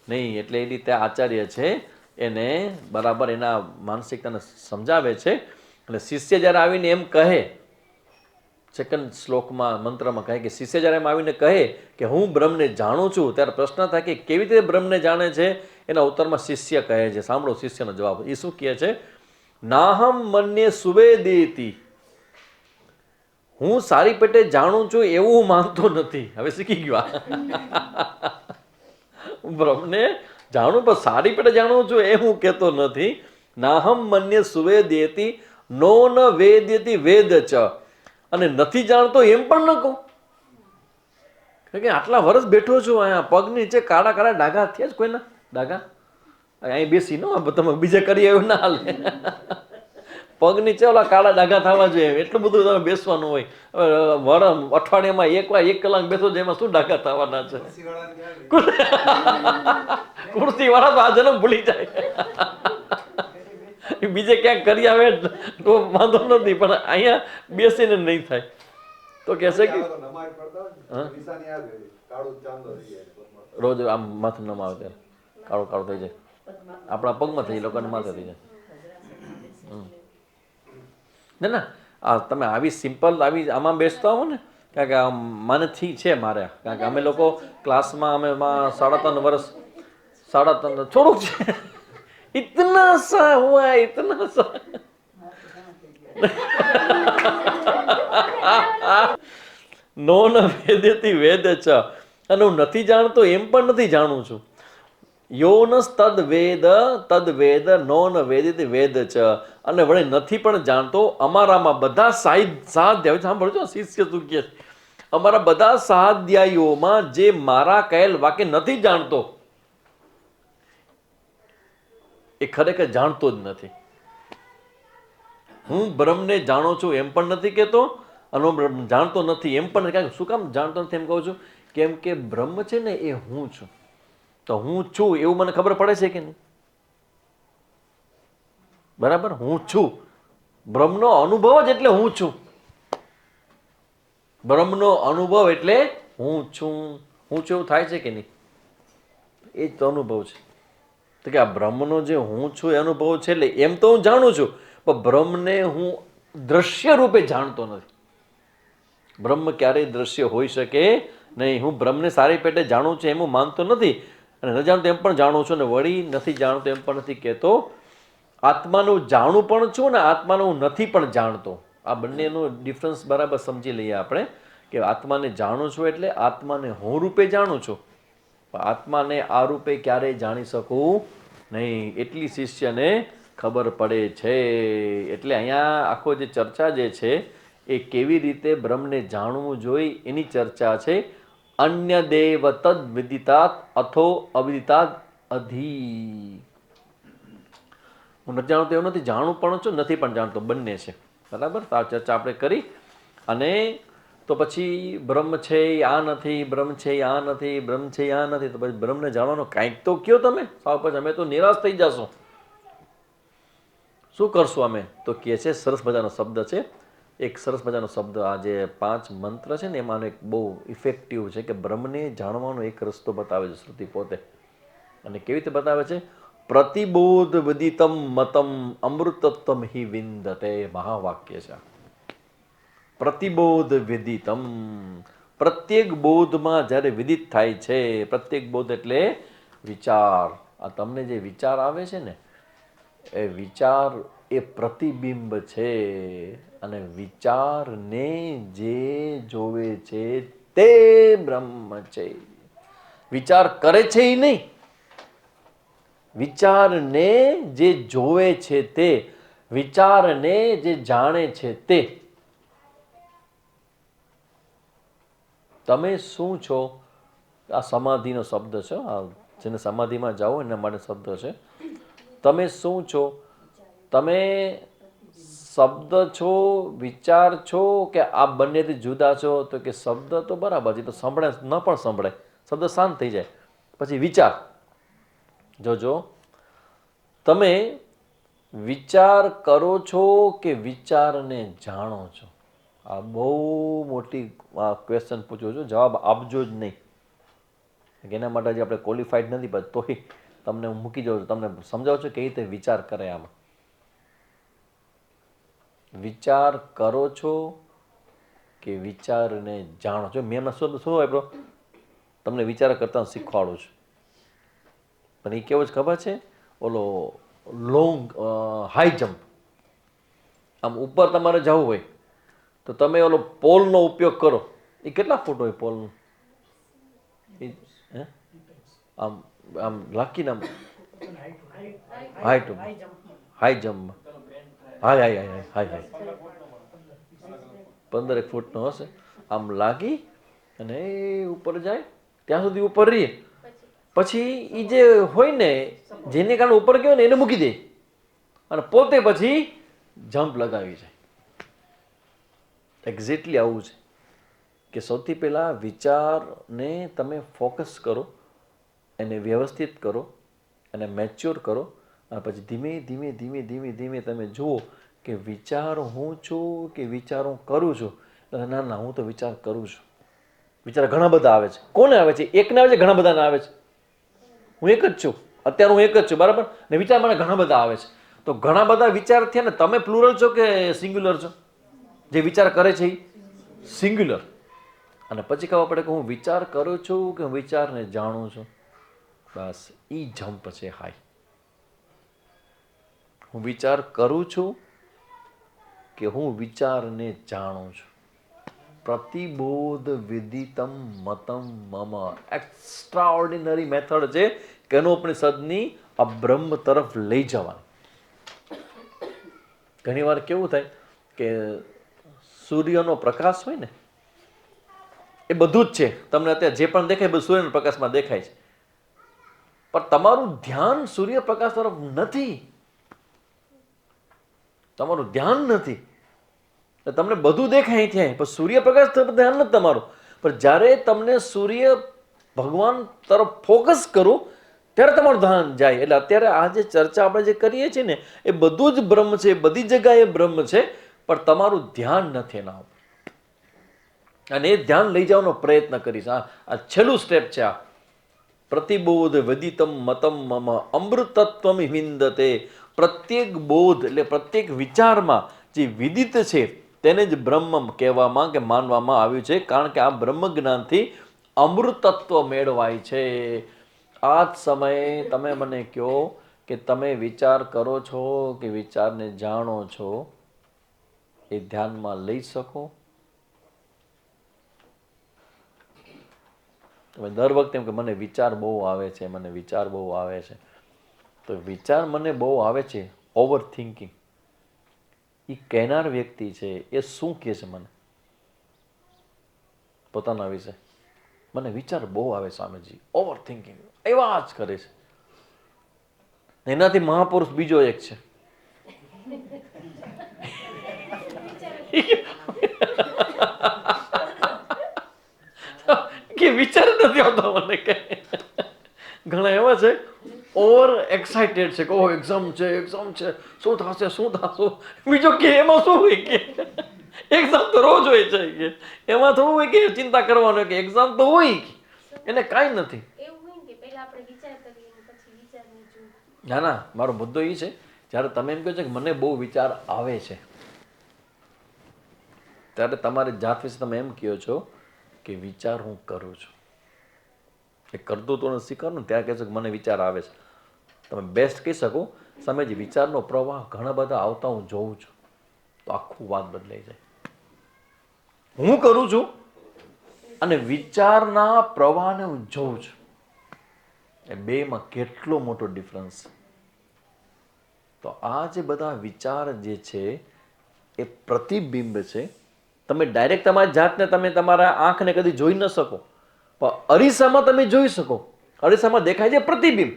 નહીં. એટલે એ રીતે આચાર્ય છે એને બરાબર એના માનસિકતાને સમજાવે છે. એટલે શિષ્ય જ્યારે આવીને એમ કહે, સેકન્ડ શ્લોકમાં મંત્રમાં કહે કે શિષ્ય જ્યારે એમ આવીને કહે કે હું બ્રહ્મને જાણું છું, ત્યારે પ્રશ્ન થાય કે કેવી રીતે બ્રહ્મને જાણે છે. એના ઉત્તરમાં શિષ્ય કહે છે, સાંભળો શિષ્યનો જવાબ. એ શું કહે છે? નાહમ મન્યે સુવેદેતિ, હું સારી પેટે જાણું છું એવું હું માનતો નથી. હવે શીખી ગયો. બ્રહ્મને જાણું પણ સારી પેટે જાણું છું એ હું કહેતો નથી. નાહમ મન્યે સુવેદેતિ નો ન વેદ્યતિ વેદ ચ, અને નથી જાણતો એમ પણ ન કહું. કે આટલા વર્ષ બેઠો છું અહીંયા, પગ નીચે કાળા કાળા ડાઘા થયા જ કોઈના ડાઘા અહીં બેસી ન તમે બીજે કરી એવું ના હાલે. પગ નીચે ઓલા કાળા ડાઘા થવા જોઈએ એટલું બધું તમે બેસવાનું હોય. હવે અઠવાડિયામાં એક કલાક બેસો છો એમાં શું ડાઘા થવાના છે? કુર્સી વાળા તો આ જન્મ ભૂલી જાય. બીજે ક્યાંક કરી આવે તો વાંધો નથી, પણ અહીંયા બેસીને નહીં થાય. તો કહેશે કે રોજ આમ માથું નમ આવે ત્યારે કાળું કાળું થઈ જાય. આપણા પગમાં થઈ જાય, લોકોને માથે થઈ જાય. ના ના, આ તમે આવી સિમ્પલ આવી આમાં બેસતા હો ને, કારણ કે મનથી છે મારે. કારણ કે અમે લોકો ક્લાસમાં અમે 3.5 વર્ષ 3.5 થોડુંક છે, ઇતના સા હુઆ ઇતના સા. નો ન વેદેતી વેદ ચ, અને હું નથી જાણતો એમ પણ નથી જાણું છું. યોનસ તદ વેદ નો ન વેદિત વેદ ચ, અને વળે નથી પણ જાણતો. અમારામાં બધા સાધ્યાય સાંભળજો શિષ્ય તું કે અમારા બધા સાધ્યાયોમાં જે મારા કહેલ વાક્ય નથી જાણતો એ ખરેખર જાણતો જ નથી. હું બ્રહ્મને જાણું છું એમ પણ નથી કહેતો, અને હું જાણતો નથી એમ પણ નથી. શું કામ જાણતો નથી એમ કહું છું? કેમ કે બ્રહ્મ છે ને એ હું છું. તો હું છું એવું મને ખબર પડે છે કે નહીં? બરાબર, હું છું. બ્રહ્મનો અનુભવ જ એટલે હું છું. બ્રહ્મનો અનુભવ એટલે હું છું. હું છું એવું થાય છે કે નહીં? એ જ તો અનુભવ છે. તો કે આ બ્રહ્મનો જે હું છું એ અનુભવ છે. એટલે એમ તો હું જાણું છું, પણ બ્રહ્મને હું દ્રશ્ય રૂપે જાણતો નથી. બ્રહ્મ ક્યારેય દ્રશ્ય હોઈ શકે નહીં. હું બ્રહ્મને સારી પેટે જાણું છું એમ હું માનતો નથી, અને ન જાણતો એમ પણ જાણું છું, અને વળી નથી જાણતો એમ પણ નથી કહેતો. આત્માનું જાણું પણ છું ને આત્માનું હું નથી પણ જાણતો. આ બંનેનો ડિફરન્સ બરાબર સમજી લઈએ આપણે, કે આત્માને જાણું છું એટલે આત્માને હું રૂપે જાણું છું, પણ આત્માને આ રૂપે ક્યારેય જાણી શકું નહીં. એટલી શિષ્યને ખબર પડે છે. એટલે અહીંયા આખો જે ચર્ચા જે છે એ કેવી રીતે બ્રહ્મને જાણવું જોઈએ એની ચર્ચા છે. અન્ય દેવ તદ વિદિતાત અથો અવિદિતાદ અધી. હું નથી જાણતો એવું નથી, જાણું પણ છું નથી પણ જાણતો, બંને છે. બરાબર, તો આ ચર્ચા આપણે કરી. અને તો પછી બ્રહ્મ છે આ નથી, બ્રહ્મ છે આ નથી, બ્રહ્મ છે આ નથી, તો પછી બ્રહ્મને જાણવાનો કાંઈક તો કયો તમે. સાવ પછી અમે તો નિરાશ થઈ જશો. શું કરશું અમે? તો કહે છે સરસ મજાનો શબ્દ છે, એક સરસ મજાનો શબ્દ. આ જે 5 મંત્ર છે ને એમાંનો એક બહુ ઇફેક્ટિવ છે, કે બ્રહ્મને જાણવાનો એક રસ્તો બતાવે છે શ્રુતિ પોતે. અને કેવી રીતે બતાવે છે? પ્રતિબોધ વિદિતમ મતમ અમૃતત્વમ હિ વિંદતે. મહાવાક્ય છે. પ્રતિબોધ વિદિતમ, પ્રત્યેક બોધમાં જ્યારે વિદિત થાય છે, પ્રત્યેક બોધ એટલે વિચાર. આ તમને જે વિચાર આવે છે ને એ વિચાર એ પ્રતિબિંબ છે, અને વિચારને જે જોવે છે તે બ્રહ્મ છે. વિચાર કરે છે એ નહીં, વિચારને જે જોવે છે તે, વિચારને જે જાણે છે તે. તમે શું છો? આ સમાધિનો શબ્દ છે. આ જેને સમાધિમાં જાઓ એના માટે શબ્દ છે. તમે શું છો? તમે શબ્દ છો, વિચાર છો, કે આ બંનેથી જુદા છો? તો કે શબ્દ તો બરાબર છે, તો સંભળાય ન પણ સંભળાય, શબ્દ શાંત થઈ જાય, પછી વિચાર. જોજો, તમે વિચાર કરો છો કે વિચારને જાણો છો? આ બહુ મોટી ક્વેશ્ચન પૂછું છું, જવાબ આપજો જ નહીં. એના માટે હજી આપણે ક્વોલિફાઈડ નથી, પણ તોય તમને હું મૂકી જાઉં છું, તમને સમજાવું છું કઈ રીતે વિચાર કરે. આમાં વિચાર કરો છો કે વિચારને જાણો છો? મેં એમાં શું વાપરો? તમને વિચાર કરતા શીખવાડું છું. પણ એ કેવો જ ખબર છે? ઓલો લોંગ હાઈ જમ્પ. આમ ઉપર તમારે જવું હોય તો તમે ઓલો પોલનો ઉપયોગ કરો. એ કેટલા ફૂટ હોય પોલનું? આમ આમ લાખીને આમ હાઈટ હાઈ જમ્પમાં હાય હાય હાય હાય હાય 15 ફૂટનો હશે. આમ લાગી અને એ ઉપર જાય ત્યાં સુધી ઉપર રહીએ, પછી એ જે હોય ને જેને કારણે ઉપર ગયો ને એને મૂકી દે અને પોતે પછી જમ્પ લગાવી જાય. એક્ઝેક્ટલી આવું છે કે સૌથી પહેલાં વિચારને તમે ફોકસ કરો, એને વ્યવસ્થિત કરો, એને મેચ્યોર કરો, અને પછી ધીમે ધીમે ધીમે ધીમે ધીમે તમે જુઓ કે વિચાર હું છું કે વિચાર હું કરું છું. ના ના, હું તો વિચાર કરું છું. વિચાર ઘણા બધા આવે છે. કોને આવે છે? એકને આવે છે, ઘણા બધાને આવે છે? હું એક જ છું, અત્યારે હું એક જ છું, બરાબર ને? વિચાર મને ઘણા બધા આવે છે. તો ઘણા બધા વિચાર થયા ને, તમે પ્લુરલ છો કે સિંગ્યુલર છો? જે વિચાર કરે છે એ સિંગ્યુલર. અને પછી ખબર પડે કે હું વિચાર કરું છું કે હું વિચારને જાણું છું. બસ એ જમ્પ છે હાઈ. હું વિચાર કરું છું કે હું વિચારને જાણું છું. પ્રતિબોધ વિદિતમ મતમ મમ. એક્સ્ટ્રા ઓર્ડિનરી મેથડ છે કેનોપનિષદની આ બ્રહ્મ તરફ લઈ જવાની. ઘણી વાર કેવું થાય કે સૂર્યનો પ્રકાશ હોય ને, એ બધું જ છે. તમને અત્યારે જે પણ દેખાય બધું સૂર્યના પ્રકાશમાં દેખાય છે, પણ તમારું ધ્યાન સૂર્યપ્રકાશ તરફ નથી. તમારું ધ્યાન નથી. તમને બધું દેખાય ત્યાં, પણ સૂર્યપ્રકાશ તરફ ધ્યાન નથી તમારું. પણ જ્યારે તમને સૂર્ય ભગવાન તરફ ફોકસ કરો ત્યારે તમારું ધ્યાન જાય. એટલે અત્યારે આ જે ચર્ચા આપણે જે કરીએ છીએ ને, એ બધું જ બ્રહ્મ છે, બધી જગ્યાએ બ્રહ્મ છે, પણ તમારું ધ્યાન નથી એના ઉપર. અને એ ધ્યાન લઈ જવાનો પ્રયત્ન કરીશ. આ છેલ્લું સ્ટેપ છે. આ પ્રતિબોધ વિદિતમ મતમ મમ અમૃતત્વમ વિંદતે. પ્રત્યેક બોધ એટલે પ્રત્યેક વિચારમાં જે વિદિત છે તેને જ બ્રહ્મ કહેવામાં કે માનવામાં આવ્યું છે. કારણ કે આ બ્રહ્મ જ્ઞાનથી અમૃતત્વ મેળવાય છે. આ જ સમયે તમે મને કહો કે તમે વિચાર કરો છો કે વિચારને જાણો છો, એ ધ્યાનમાં લઈ શકો? તમે દર વખતે એમ કે મને વિચાર બહુ આવે છે, મને વિચાર બહુ આવે છે. તો વિચાર મને બહુ આવે છે, ઓવર થિંકિંગ. એ કહેનાર વ્યક્તિ છે એ શું કહે છે મને પોતાના વિશે? મને વિચાર બહુ આવે સ્વામીજી, ઓવર થિંકિંગ, એવા જ કરે છે. એનાથી મહાપુરુષ બીજો એક છે. કે વિચાર નથી આવતો મને કે. ઘણા એવા છે ઓવર એક્સાઇટેડ છે કે ઓ એક્ઝામ છે, એક્ઝામ છે, શું થશે શું થશે. બીજો કે એમાં શું હોય કે એક્ઝામ તો રોજ હોય છે કે એમાં થોડું હોય કે ચિંતા કરવાનું કે એક્ઝામ તો હોય, એને કાંઈ નથી. ના ના, મારો મુદ્દો એ છે જ્યારે તમે એમ કહો છો કે મને બહુ વિચાર આવે છે, ત્યારે તમારી જાત વિશે તમે એમ કહો છો કે વિચાર હું કરું છું. એ કરતું તો શીખવાનું ને ત્યાં કહેશો કે મને વિચાર આવે છે. તમે બેસ્ટ કહી શકો સામેજી વિચારનો પ્રવાહ ઘણા બધા આવતા હું જોઉં છું, તો આખું વાત બદલાઈ જાય. હું કરું છું અને વિચારના પ્રવાહને હું જોઉં છું, એ બેમાં કેટલો મોટો ડિફરન્સ. તો આ જે બધા વિચાર જે છે એ પ્રતિબિંબ છે. તમે ડાયરેક્ટ તમારી જાતને તમે તમારા આંખને કદી જોઈ ન શકો, પણ અરીસામાં તમે જોઈ શકો. અરીસામાં દેખાય છે પ્રતિબિંબ,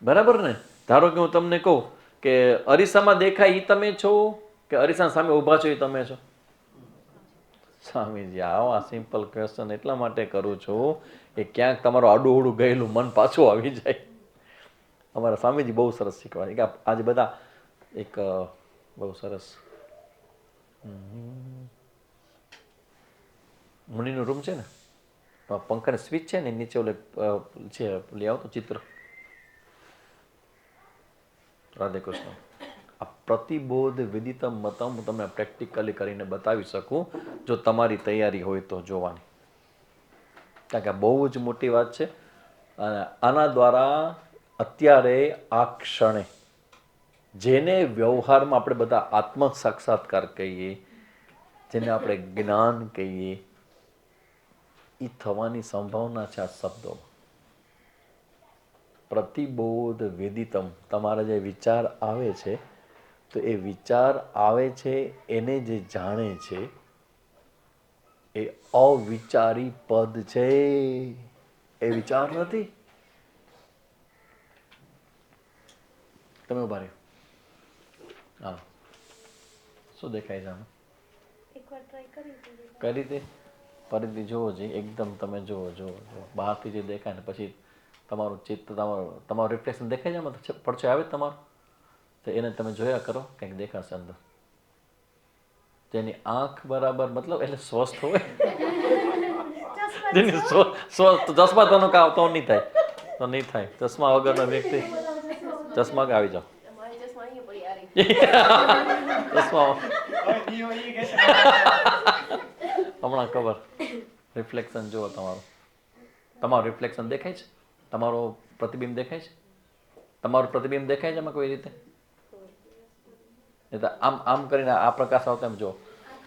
બરાબર ને? ધારો કે હું તમને કહું કે અરીસામાં દેખાય એ તમે છો કે અરીસા સામે ઊભા છો એ તમે છો? સ્વામીજી આવા સિમ્પલ ક્વેશ્ચન એટલા માટે કરું છું કે ક્યાંક તમારું આડું અવડું ગયેલું મન પાછું આવી જાય. અમારા સ્વામીજી બહુ સરસ શીખવાડે કે આજે બધા એક બહુ સરસ મુનિનો રૂમ છે ને, પંખાની સ્વિચ છે ને નીચે ઓલે છે લઈ આવતો ચિત્ર, રાધે કૃષ્ણ. આ પ્રતિબોધ વિદિતમ મતમ હું તમને પ્રેક્ટિકલી કરીને બતાવી શકું જો તમારી તૈયારી હોય તો જોવાની, કારણ કે આ બહુ જ મોટી વાત છે. અને આના દ્વારા અત્યારે આ ક્ષણે જેને વ્યવહારમાં આપણે બધા આત્મ સાક્ષાત્કાર કહીએ, જેને આપણે જ્ઞાન કહીએ, એ થવાની સંભાવના છે આ શબ્દોમાં. પ્રતિબોધ વિદિતમ, તમારા જે વિચાર આવે છે તો એ વિચાર આવે છે એને જે જાણે છે એ અવિચારી પદ છે, એ વિચાર નથી. તમે ઉભા રહ્યો. હા, શું દેખાય છે આમાં? કરી દે ફરીથી જોવો જોઈએ, એકદમ તમે જુઓ બહારથી જે દેખાય ને પછી તમારું ચિત્ત, તમારું રિફ્લેક્શન દેખાય છે આમાં, પડછાયો આવે તમારો, તો એને તમે જોયા કરો, કંઈક દેખાશે અંદર. જેની આંખ બરાબર મતલબ એટલે સ્વસ્થ હોય, જેની સ્વસ્થ, ચશ્મા તો નહીં થાય, તો નહીં થાય. ચશ્મા વગરનો વ્યક્તિ, ચશ્મા આવી જાઓ, ચશ્મા હમણાં ખબર, રિફ્લેક્શન જુઓ તમારું, તમારું રિફ્લેક્શન દેખાય છે, તમારો પ્રતિબિંબ દેખાય છે, તમારું પ્રતિબિંબ દેખાય છે એમાં કોઈ રીતે? આમ આમ કરીને આ પ્રકાશ આવતો એમ જો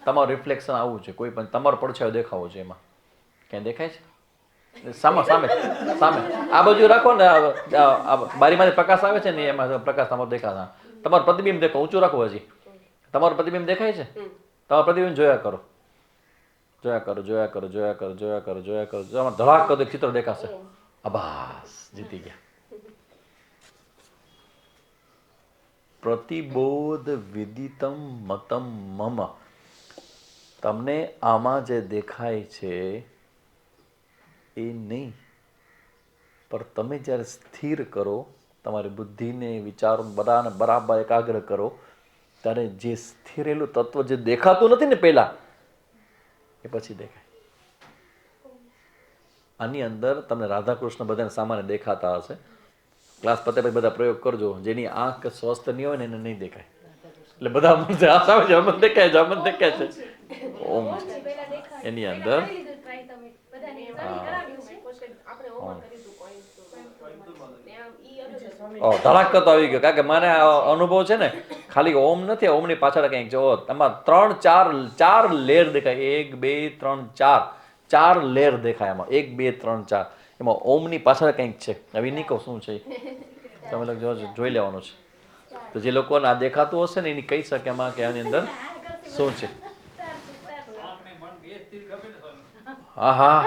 તમારું રિફ્લેક્શન આવવું છે, કોઈ પણ તમારો પડછાયો દેખાવો છે એમાં, ક્યાંય દેખાય છે? સામે સામે સામે આ બાજુ રાખો ને, બારીમાંથી પ્રકાશ આવે છે ને એમાં પ્રકાશ તમારો દેખાશે. તમારું પ્રતિબિંબ દેખો, ઊંચું રાખો, હજી તમારું પ્રતિબિંબ દેખાય છે, તમારું પ્રતિબિંબ જોયા કરો, જોયા કરો, જોયા કરો, જોયા કરો, જોયા કરો, જોયા કરો, ધડાક કરો ચિત્ર દેખાશે. અબાસ, જીતી ગયા. પ્રતિબોધ વિદિતમ મતમ મમ, તમને આમાં જે દેખાય છે એ નહીં, પણ તમે જ્યારે સ્થિર કરો, તમારી બુદ્ધિને વિચારો બધાને બરાબર એકાગ્ર કરો, ત્યારે જે સ્થિરેલું તત્વ જે દેખાતું નથી ને પહેલા, એ પછી દેખાય. આની અંદર તમને રાધાકૃષ્ણ બધાને સામાન્ય દેખાતા હશે. ક્લાસ પતે પછી બધા પ્રયોગ કરજો. જેની આંખ સ્વસ્થ નહીં હોય ને એને નહીં દેખાય. એટલે બધા અમને દેખાય છે, અમને દેખાય છે. ઓમ એની અંદર ધડાક તો આવી ગયો, કારણ કે મને અનુભવ છે ને, ખાલી ઓમ નથી, ઓમની પાછળ કંઈક જો તમારે 3-4 લેર દેખાય, 1 2 3 4 લેર દેખાય એમાં, 1 2 3 4, એમાં ઓમની પાછળ કંઈક છે. હવે નહીં કહું શું છે, તમે લોકો જોઈ લેવાનું છે. તો જે લોકોને આ દેખાતું હશે ને એની કહી શકે એમાં કે આની અંદર શું છે. હા હા,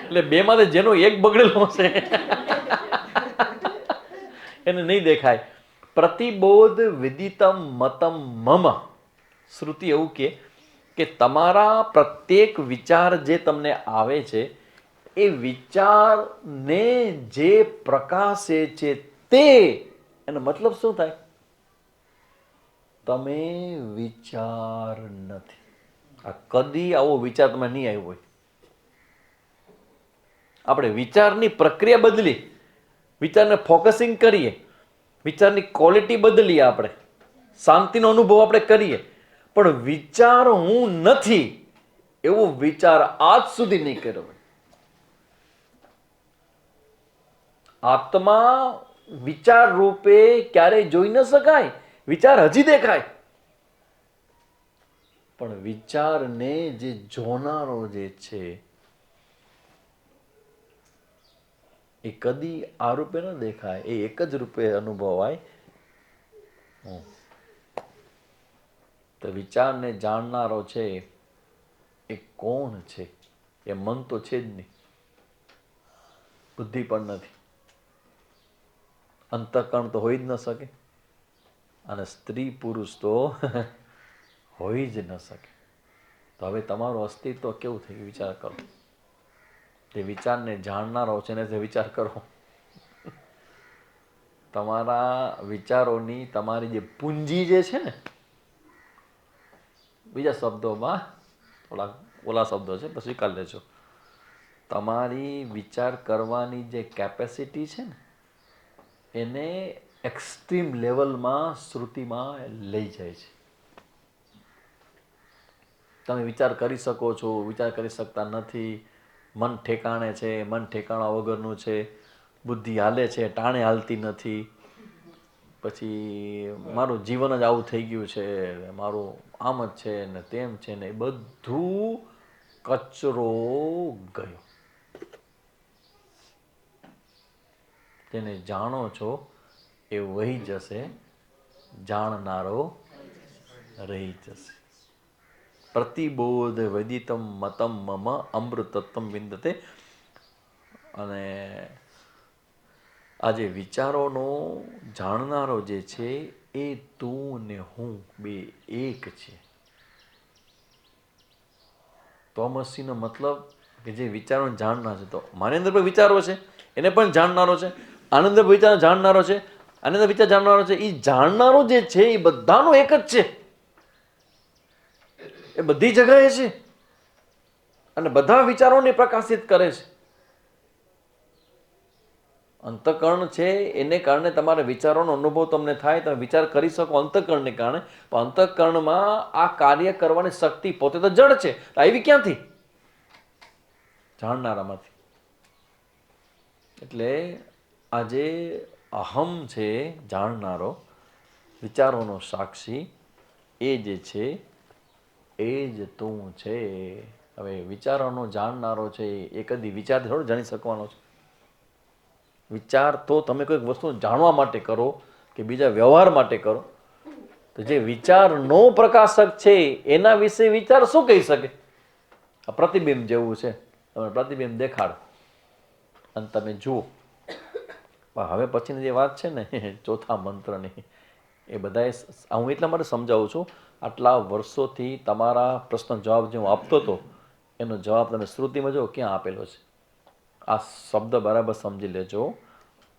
એટલે બે માંથી જેનું એક બગડેલું હશે એને નહીં દેખાય. પ્રતિબોધ વિદિતમ મતમ મમ, શ્રુતિ એવું કે તમારા પ્રત્યેક વિચાર જે તમને આવે છે એ વિચારને જે પ્રકાશે છે તે, એનો મતલબ શું થાય? તમે વિચાર નથી. આ કદી આવો વિચાર તમે નહીં આવ્યો હોય. આપણે વિચારની પ્રક્રિયા બદલી, વિચારને ફોકસિંગ કરીએ, વિચારની ક્વોલિટી બદલીએ, આપણે શાંતિનો અનુભવ આપણે કરીએ, પણ વિચાર હું નથી એવો વિચાર આજ સુધી નહીં કર્યો. આત્મા વિચાર રૂપે ક્યારેય જોઈ ન શકાય, વિચાર હજી દેખાય, પણ વિચારને જે જોનારો જે છે એ કદી આ રૂપે ન દેખાય, એ એક જ રૂપે અનુભવાય. તો વિચારને જાણનારો છે એ કોણ છે? એ મન તો છે જ નહીં, બુદ્ધિ પણ નથી, અંતઃકરણ તો હોઈ જ ન શકે, અને સ્ત્રી પુરુષ તો હોઈ જ ન શકે. તો તો હવે તમારું અસ્તિત્વ કેવું થઈ ગયું વિચાર કરો. જે વિચારને જાણનારો છે ને તે વિચાર કરો. તમારા વિચારોની તમારી જે પૂંજી જે છે ને, બીજા શબ્દોમાં થોડા ઓલા શબ્દો છે, પછી સ્વીકાર લેજો. તમારી વિચાર કરવાની જે કેપેસિટી છે ને એને એક્સ્ટ્રીમ લેવલમાં શ્રુતિમાં લઈ જાય છે. તમે વિચાર કરી શકો છો, વિચાર કરી શકતા નથી, મન ઠેકાણે છે, મન ઠેકાણા વગરનું છે, બુદ્ધિ હાલે છે, ટાણે હાલતી નથી, પછી મારું જીવન જ આવું થઈ ગયું છે, મારું આમ જ છે ને તેમ છે ને, એ બધું કચરો ગયો. તેને જાણો છો એ વહી જશે, જાણનારો રહી જશે. પ્રતિબોધ વેદિતમ મતમ મમ અમૃતત્વમ વિંદતે. અને આ જે વિચારોનો જાણનારો જે છે એ તું ને હું બે એક છે. તોમસીનો મતલબ કે જે વિચારોને જાણનાર છે. તો મારી અંદર પણ વિચારો છે, એને પણ જાણનારો છે. આનંદ વિચાર જાણનારો છે, આનંદ વિચાર જાણનારો છે. એ જાણનારો જે છે એ બધાનો એક જ છે. એ બધી જગ્યાએ છે અને બધા વિચારોને પ્રકાશિત કરે છે. અંતઃકરણ છે એને કારણે તમારા વિચારોનો અનુભવ તમને થાય, તમે વિચાર કરી શકો અંતઃકરણને કારણે. પણ અંતઃકરણમાં આ કાર્ય કરવાની શક્તિ પોતે તો જડ છે, આવી ક્યાંથી? જાણનારામાંથી. એટલે આજે અહમ છે જાણનારો, વિચારોનો સાક્ષી, એ જે છે એ જ તું છે. હવે વિચારોનો જાણનારો છે એ કદી વિચારથી થોડો જાણી શકવાનો છે. વિચાર તો તમે કોઈક વસ્તુ જાણવા માટે કરો કે બીજા વ્યવહાર માટે કરો. તો જે વિચારનો પ્રકાશક છે એના વિશે વિચાર શું કહી શકે? આ પ્રતિબિંબ જેવું છે. તમે પ્રતિબિંબ દેખાડો અને તમે જુઓ. હવે પછીની જે વાત છે ને ચોથા મંત્રની, એ બધાએ હું એટલા માટે સમજાવું છું, આટલા વર્ષોથી તમારા પ્રશ્ન જવાબ જે હું આપતો હતો એનો જવાબ તમે શ્રુતિમાં જો ક્યાં આપેલો છે. આ શબ્દ બરાબર સમજી લેજો.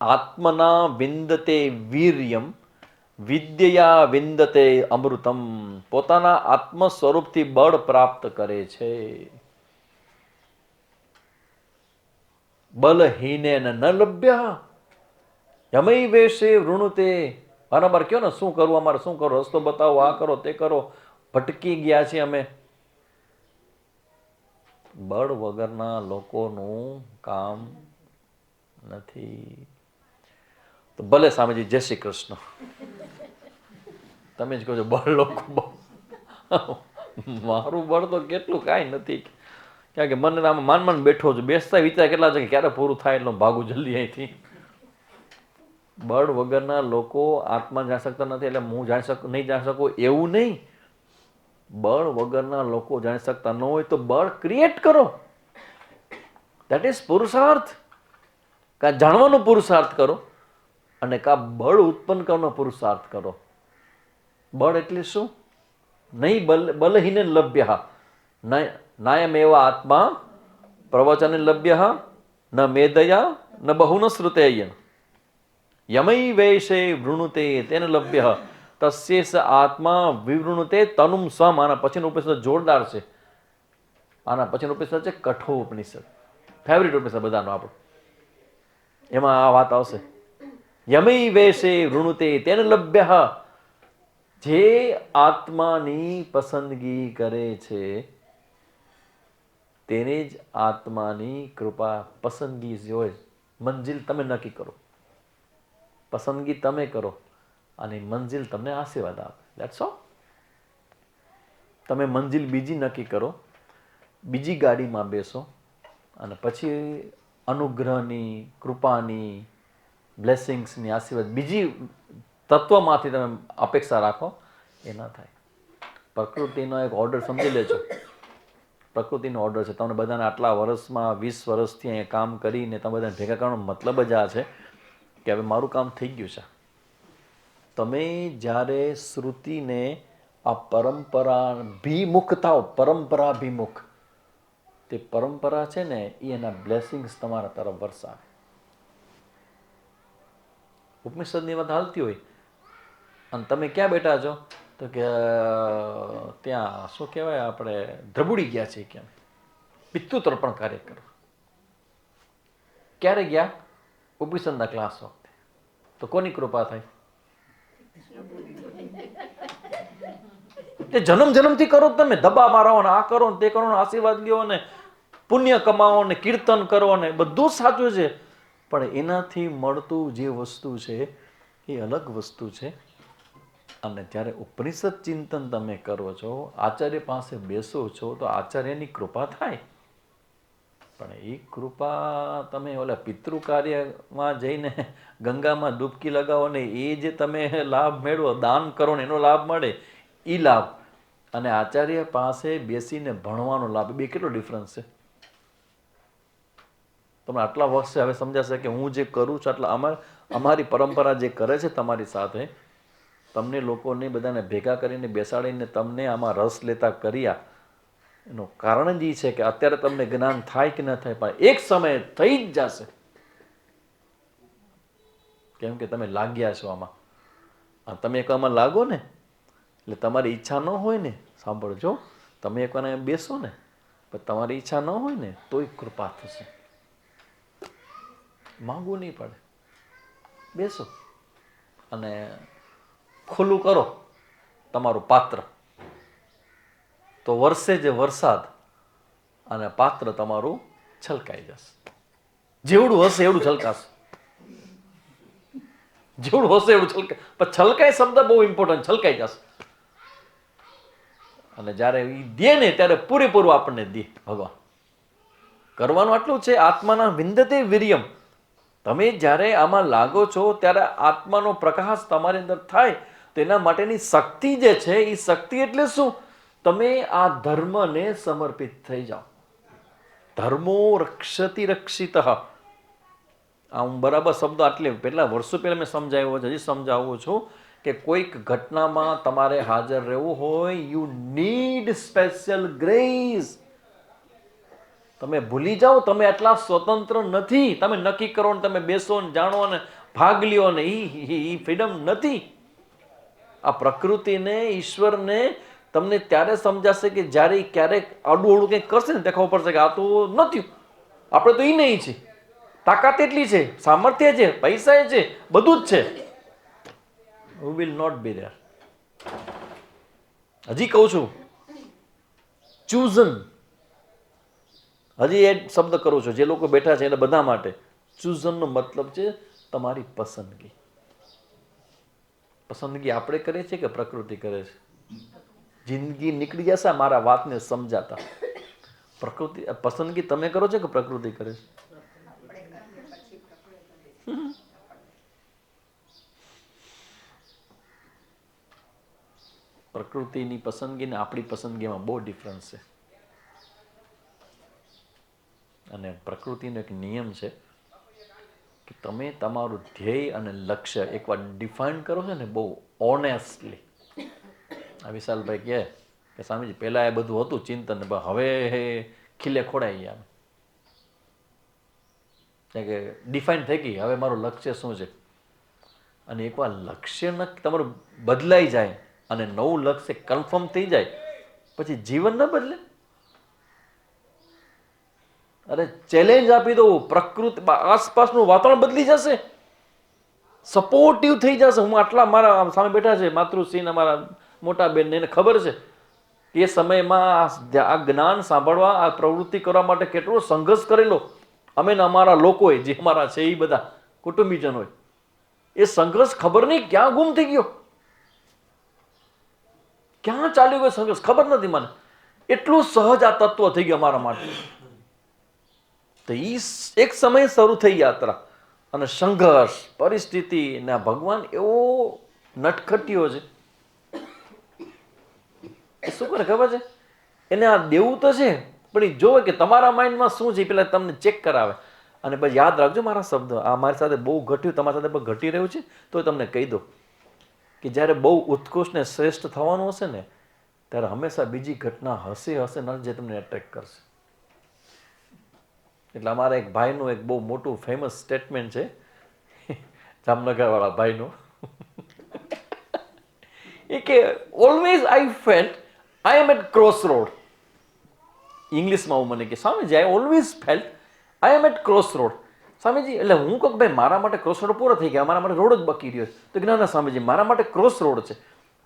આત્મના વિંદતે વીર્યમ વિદ્યયા વિંદતે અમૃતમ. પોતાના આત્મ સ્વરૂપથી બળ પ્રાપ્ત કરે છે. બલહીને ન લભ્ય યમય વેશે વૃણુતે. બરાબર કયો ને, શું કરવું અમારે, શું કરો, રસ્તો બતાવો, આ કરો તે કરો, ભટકી ગયા છે અમે. બળ વગરના લોકોનું કામ નથી. તો ભલે સ્વામીજી જય શ્રી કૃષ્ણ. તમે જ કહો છો બળ લોકો, મારું બળ તો કેટલું કાંઈ નથી. કારણ કે મને આમાં માન બેઠો છું, બેસતા વિચાર કેટલા છે કે ક્યારે પૂરું થાય એટલે ભાગું જલ્દી અહીંથી. બળ વગરના લોકો આત્મા જાણી શકતા નથી એટલે હું નહીં જાણી શકું એવું નહીં. બળ વગરના લોકો જાણી શકતા ન હોય તો બળ ક્રિએટ કરો. દેટ ઇઝ પુરુષાર્થ. કા જાણવાનો પુરુષાર્થ કરો અને કા બળ ઉત્પન્ન કરવાનો પુરુષાર્થ કરો. બળ એટલે શું? નહીં બલહીને લભ્ય નાયમ એવા આત્મા પ્રવચન લભ્ય ન મેદયા ન બહુ ન શ્રુતેય યમય વૈશે વૃણુતે તેને લભ્ય તસ્યેસ આત્મા વિવૃણુતે તનુમ સ્વમ. આના પછીનું ઉપનિષદ જોરદાર છે. આના પછીનું ઉપનિષદ છે કઠોર ઉપનિષદ, ફેવરિટ ઉપનિષદ બધાનો આપણો. એમાં આ વાત આવશે. યમય વૈશે વૃણુતે તેને લભ્ય. જે આત્માની પસંદગી કરે છે તેને જ આત્માની કૃપા. પસંદગી હોય, મંજિલ તમે નક્કી કરો, પસંદગી તમે કરો અને મંજિલ તમને આશીર્વાદ આપે. That's all. તમે મંજિલ બીજી નક્કી કરો, બીજી ગાડીમાં બેસો અને પછી અનુગ્રહની, કૃપાની, બ્લેસિંગ્સની, આશીર્વાદ બીજી તત્વમાંથી તમે અપેક્ષા રાખો, એ ના થાય. પ્રકૃતિનો એક ઓર્ડર સમજી લેજો. પ્રકૃતિનો ઓર્ડર છે. તમને બધાને આટલા વર્ષમાં 20 વર્ષથી અહીંયા કામ કરીને તમે બધાને ભેગા કરવાનો મતલબ જ આ છે કે હવે મારું કામ થઈ ગયું છે. તમે જ્યારે શ્રુતિને આ પરંપરાભિમુખ થાવ, પરંપરાભિમુખ. તે પરંપરા છે ને એ એના બ્લેસિંગ્સ તમારા તરફ વરસાવે. ઉપનિષદની વાત હાલતી હોય અને તમે ક્યાં બેઠા છો તો કે ત્યાં શું કહેવાય, આપણે ધ્રબુડી ગયા છીએ, ક્યાં પિતૃ તર્પણ કાર્ય કરવા. ક્યારે ગયા? ઉપનિષદના ક્લાસ વખતે. તો કોની કૃપા થાય? એ જન્મથી કરો તમે, દબા મારો ને આ કરો ને તે કરો ને આશીર્વાદ લ્યો ને પુણ્ય કમાવો ને કીર્તન કરો ને બધું સાચું છે, પણ એનાથી મળતું જે વસ્તુ છે એ અલગ વસ્તુ છે. અને જ્યારે ઉપનિષદ ચિંતન તમે કરો છો, આચાર્ય પાસે બેસો છો, તો આચાર્યની કૃપા થાય. પણ એ કૃપા તમે ઓલા પિતૃ કાર્યમાં જઈને ગંગામાં ડૂબકી લગાવો ને એ જે તમે લાભ મેળવો, દાન કરો ને એનો લાભ મળે, એ લાભ અને આચાર્ય પાસે બેસીને ભણવાનો લાભ, બે કેટલો ડિફરન્સ છે. તમને આટલા વર્ષે હવે સમજાશે કે હું જે કરું છું આટલા અમારી પરંપરા જે કરે છે તમારી સાથે, તમને લોકોને બધાને ભેગા કરીને બેસાડીને તમને આમાં રસ લેતા કર્યા, એનું કારણ જ એ છે કે અત્યારે તમને જ્ઞાન થાય કે ન થાય, પણ એક સમયે થઈ જ જશે. કેમ કે તમે લાગ્યા છો આમાં. તમે એક આમાં લાગો ને એટલે તમારી ઈચ્છા ન હોય ને, સાંભળજો, તમે એકવાર બેસો ને પણ તમારી ઈચ્છા ન હોય ને તોય કૃપા થશે. માંગવું નહીં પડે. બેસો અને ખુલ્લું કરો તમારું પાત્ર, તો વરસે જે વરસાદ અને પાત્ર તમારું છલકાઈ જશે. જેવડું હશે એવડું છલકાશે, જેવડું હશે એવડું છલકાય. પણ છલકાય શબ્દ બહુ ઇમ્પોર્ટન્ટ, છલકાઈ જશે. અને જ્યારે એ દે ને ત્યારે પૂરેપૂરું આપણને દે ભગવાન. કરવાનું આટલું છે, આત્માના વિંદતે વીર્યમ. તમે જ્યારે આમાં લાગો છો ત્યારે આત્માનો પ્રકાશ તમારી અંદર થાય, તો એના માટેની શક્તિ જે છે એ શક્તિ એટલે શું? તમે આ ધર્મને સમર્પિત થઈ જાઓ. ધર્મો રક્ષતિ રક્ષિત. આ હું બરાબર શબ્દ આટલે પહેલા વર્ષો પહેલા મેં સમજાવ્યો છે, હજી સમજાવું છું કે કોઈક ઘટનામાં તમારે હાજર રહેવું હોય, યુ નીડ સ્પેશિયલ ગ્રેસ. તમે ભૂલી જાઓ તમે આટલા સ્વતંત્ર નથી. તમે નક્કી કરો ને તમે બેસો ને જાણો ને ભાગ લ્યો ને એ ફ્રીડમ નથી. આ પ્રકૃતિને, ઈશ્વરને તમને ત્યારે સમજાશે કે જ્યારે ક્યારેક આડું અડું કંઈક કરશે ને તે ખબર પડશે કે આ તો નથી, આપણે તો એ નહીં છે. તાકાત એટલી છે, સામર્થ્ય છે, પૈસા છે, બધું જ છે. You will not be there. હજી કહું છું, ચૂઝન. હજી એ શબ્દ કરું છું જે લોકો બેઠા છે એને બધા માટે. ચૂઝનનો મતલબ છે તમારી પસંદગી. પસંદગી આપણે કરીએ છીએ કે પ્રકૃતિ કરે છે? જિંદગી નીકળી જશે મારા વાતને સમજાતા. પ્રકૃતિ પસંદગી તમે કરો છો કે પ્રકૃતિ કરે છે? પ્રકૃતિની પસંદગી ને આપણી પસંદગીમાં બહુ ડિફરન્સ છે. અને પ્રકૃતિનો એક નિયમ છે કે તમે તમારું ધ્યેય અને લક્ષ્ય એકવાર ડિફાઇન કરો છો ને બહુ ઓનેસ્ટલી. આ વિશાલભાઈ કહે કે સ્વામીજી પહેલાં એ બધું હતું ચિંતન, હવે ખીલે ખોડાઈ ગયા. કે ડિફાઇન થઈ ગઈ, હવે મારું લક્ષ્ય શું છે. અને એકવાર લક્ષ્ય તમારું બદલાઈ જાય અને નવું લક્ષ્ય કન્ફર્મ થઈ જાય પછી જીવન ન બદલે. અરે ચેલેન્જ આપી દઉં, પ્રકૃતિ આસપાસનું વાતાવરણ બદલી જશે, સપોર્ટિવ થઈ જશે. હું આટલા મારા સામે બેઠા છે માતૃશ્રીના મારા મોટા બેન, એને ખબર છે એ સમયમાં આ જ્ઞાન સાંભળવા, આ પ્રવૃત્તિ કરવા માટે કેટલો સંઘર્ષ કરેલો અમે ને અમારા લોકોએ, જે અમારા છે એ બધા કુટુંબીજનોએ. એ સંઘર્ષ ખબર નહીં ક્યાં ગુમ થઈ ગયો, ક્યાં ચાલ્યો ગયો સંઘર્ષ ખબર નથી મને. એટલું સહજ આ તત્વ થઈ ગયું અમારા માટે. તો એ એક સમય શરૂ થઈ યાત્રા અને સંઘર્ષ, પરિસ્થિતિ ને ભગવાન એવો નટખટ્યો છે. એ શું કરે ખબર છે? એને આ દેવું તો છે પણ એ જોવે કે તમારા માઇન્ડમાં શું છે, પેલા તમને ચેક કરાવે. અને પછી યાદ રાખજો મારા શબ્દ, આ મારી સાથે બહુ ઘટ્યું, તમારી સાથે પણ ઘટી રહ્યું છે, તો તમને કહી દો કે જ્યારે બહુ ઉત્કૃષ્ટ ને શ્રેષ્ઠ થવાનું હશે ને ત્યારે હંમેશા બીજી ઘટના હશે ન જે તમને એટ્રેક્ટ કરશે. એટલે અમારા એક ભાઈનું એક બહુ મોટું ફેમસ સ્ટેટમેન્ટ છે, જામનગરવાળા ભાઈનું, એ કે always I felt I am at cross road. ઇંગ્લિશમાં હું મને કે Swamiji I always felt I am at cross road. Swamiji એટલે હું કહું ભાઈ મારા માટે ક્રોસ રોડ પૂરો થઈ ગયા, મારા માટે રોડ જ બાકી રહ્યો. તો કે ના સ્વામીજી મારા માટે ક્રોસ રોડ છે.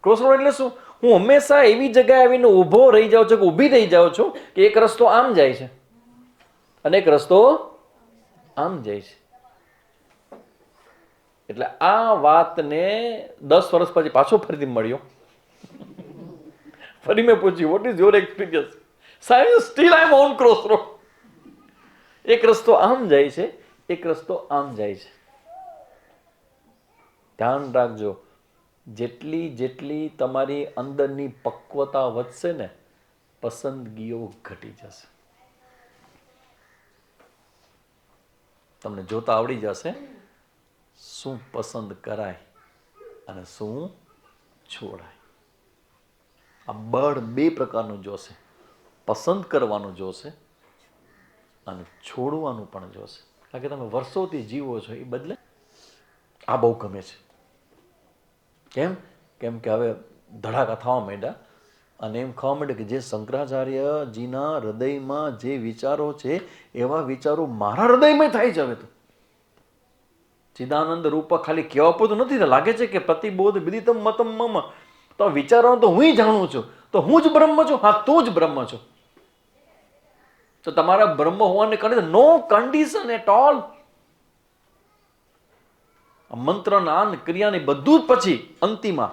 ક્રોસ રોડ એટલે શું? હું હંમેશા એવી જગ્યાએ આવીને ઊભો રહી જાઉં છું કે ઊભી થઈ જાઉં છું કે એક રસ્તો આમ જાય છે અને એક રસ્તો આમ જાય છે. એટલે આ વાતને 10 વર્ષ પછી પાછો ફરીથી મળ્યો. ફરી મેં પૂછ્યું વોટ ઇઝ યોર એક્સપિરિયન્સ? સાહેબ still I am on cross road. એક રસ્તો આમ જાય છે, એક રસ્તો આમ જાય છે. ધ્યાન રાખજો, જેટલી તમારી અંદરની પક્વતા વધશે ને, પસંદગીઓ ઘટી જશે. તમને જોતા આવડી જશે શું પસંદ કરાય અને શું છોડાય. આ બળ 2 પ્રકારનું જોશે, પસંદ કરવાનું જોશે અને છોડવાનું પણ જોશે. કારણ કે તમે વર્ષોથી જીવો છો એ બદલે આ બહુ ગમે છે. કેમ કે હવે ધડાકા થવા માંડ્યા અને એમ ખાવા માંડે કે જે શંકરાચાર્યજીના હૃદયમાં જે વિચારો છે એવા વિચારો મારા હૃદયમાં થાય છે. હવે તો ચિદાનંદ રૂપ ખાલી કહેવા પૂરતું નથી. લાગે છે કે પ્રતિબોધ વિદિતમ મતમ મમ, તો વિચારો તો હું જાણું છું, તો હું જ બ્રહ્મ છું. હા, તું જ બ્રહ્મ છો. તો તમારા બ્રહ્મ હોવાને કારણે નો કન્ડિશન એટ ઓલ. મંત્રના ક્રિયાની બધું જ પછી અંતિમાં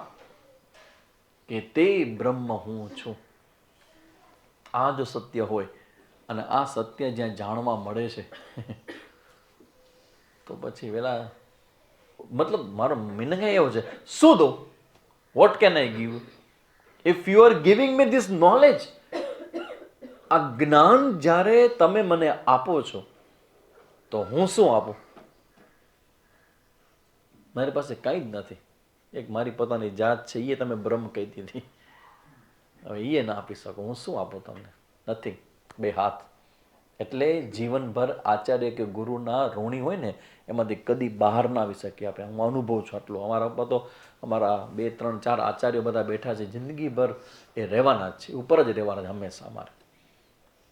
કે તે બ્રહ્મ હું છું. આ જો સત્ય હોય અને આ સત્ય જ્યાં જાણવા મળે છે તો પછી વેલા મતલબ મારો મિનિંગ એવો છે, શું દો? What can I give? If you are giving me this knowledge, આ જ્ઞાન જ્યારે તમે મને આપો છો તો હું શું આપું? મારી પાસે કંઈ જ નથી. એક મારી પોતાની જાત છે, એ તમે બ્રહ્મ કહી દીધી. હવે એ ના આપી શકો. હું શું આપું તમને? નથિંગ. 2 હાથ. એટલે જીવનભર આચાર્ય કે ગુરુના ઋણી હોય ને એમાંથી કદી બહાર ના આવી શકીએ આપણે. હું અનુભવ છું આટલો. અમારા ઉપર તો અમારા 2, 3, 4 આચાર્યો બધા બેઠા છે. જિંદગીભર એ રહેવાના જ છે, ઉપર જ રહેવાના છે હંમેશા અમારે.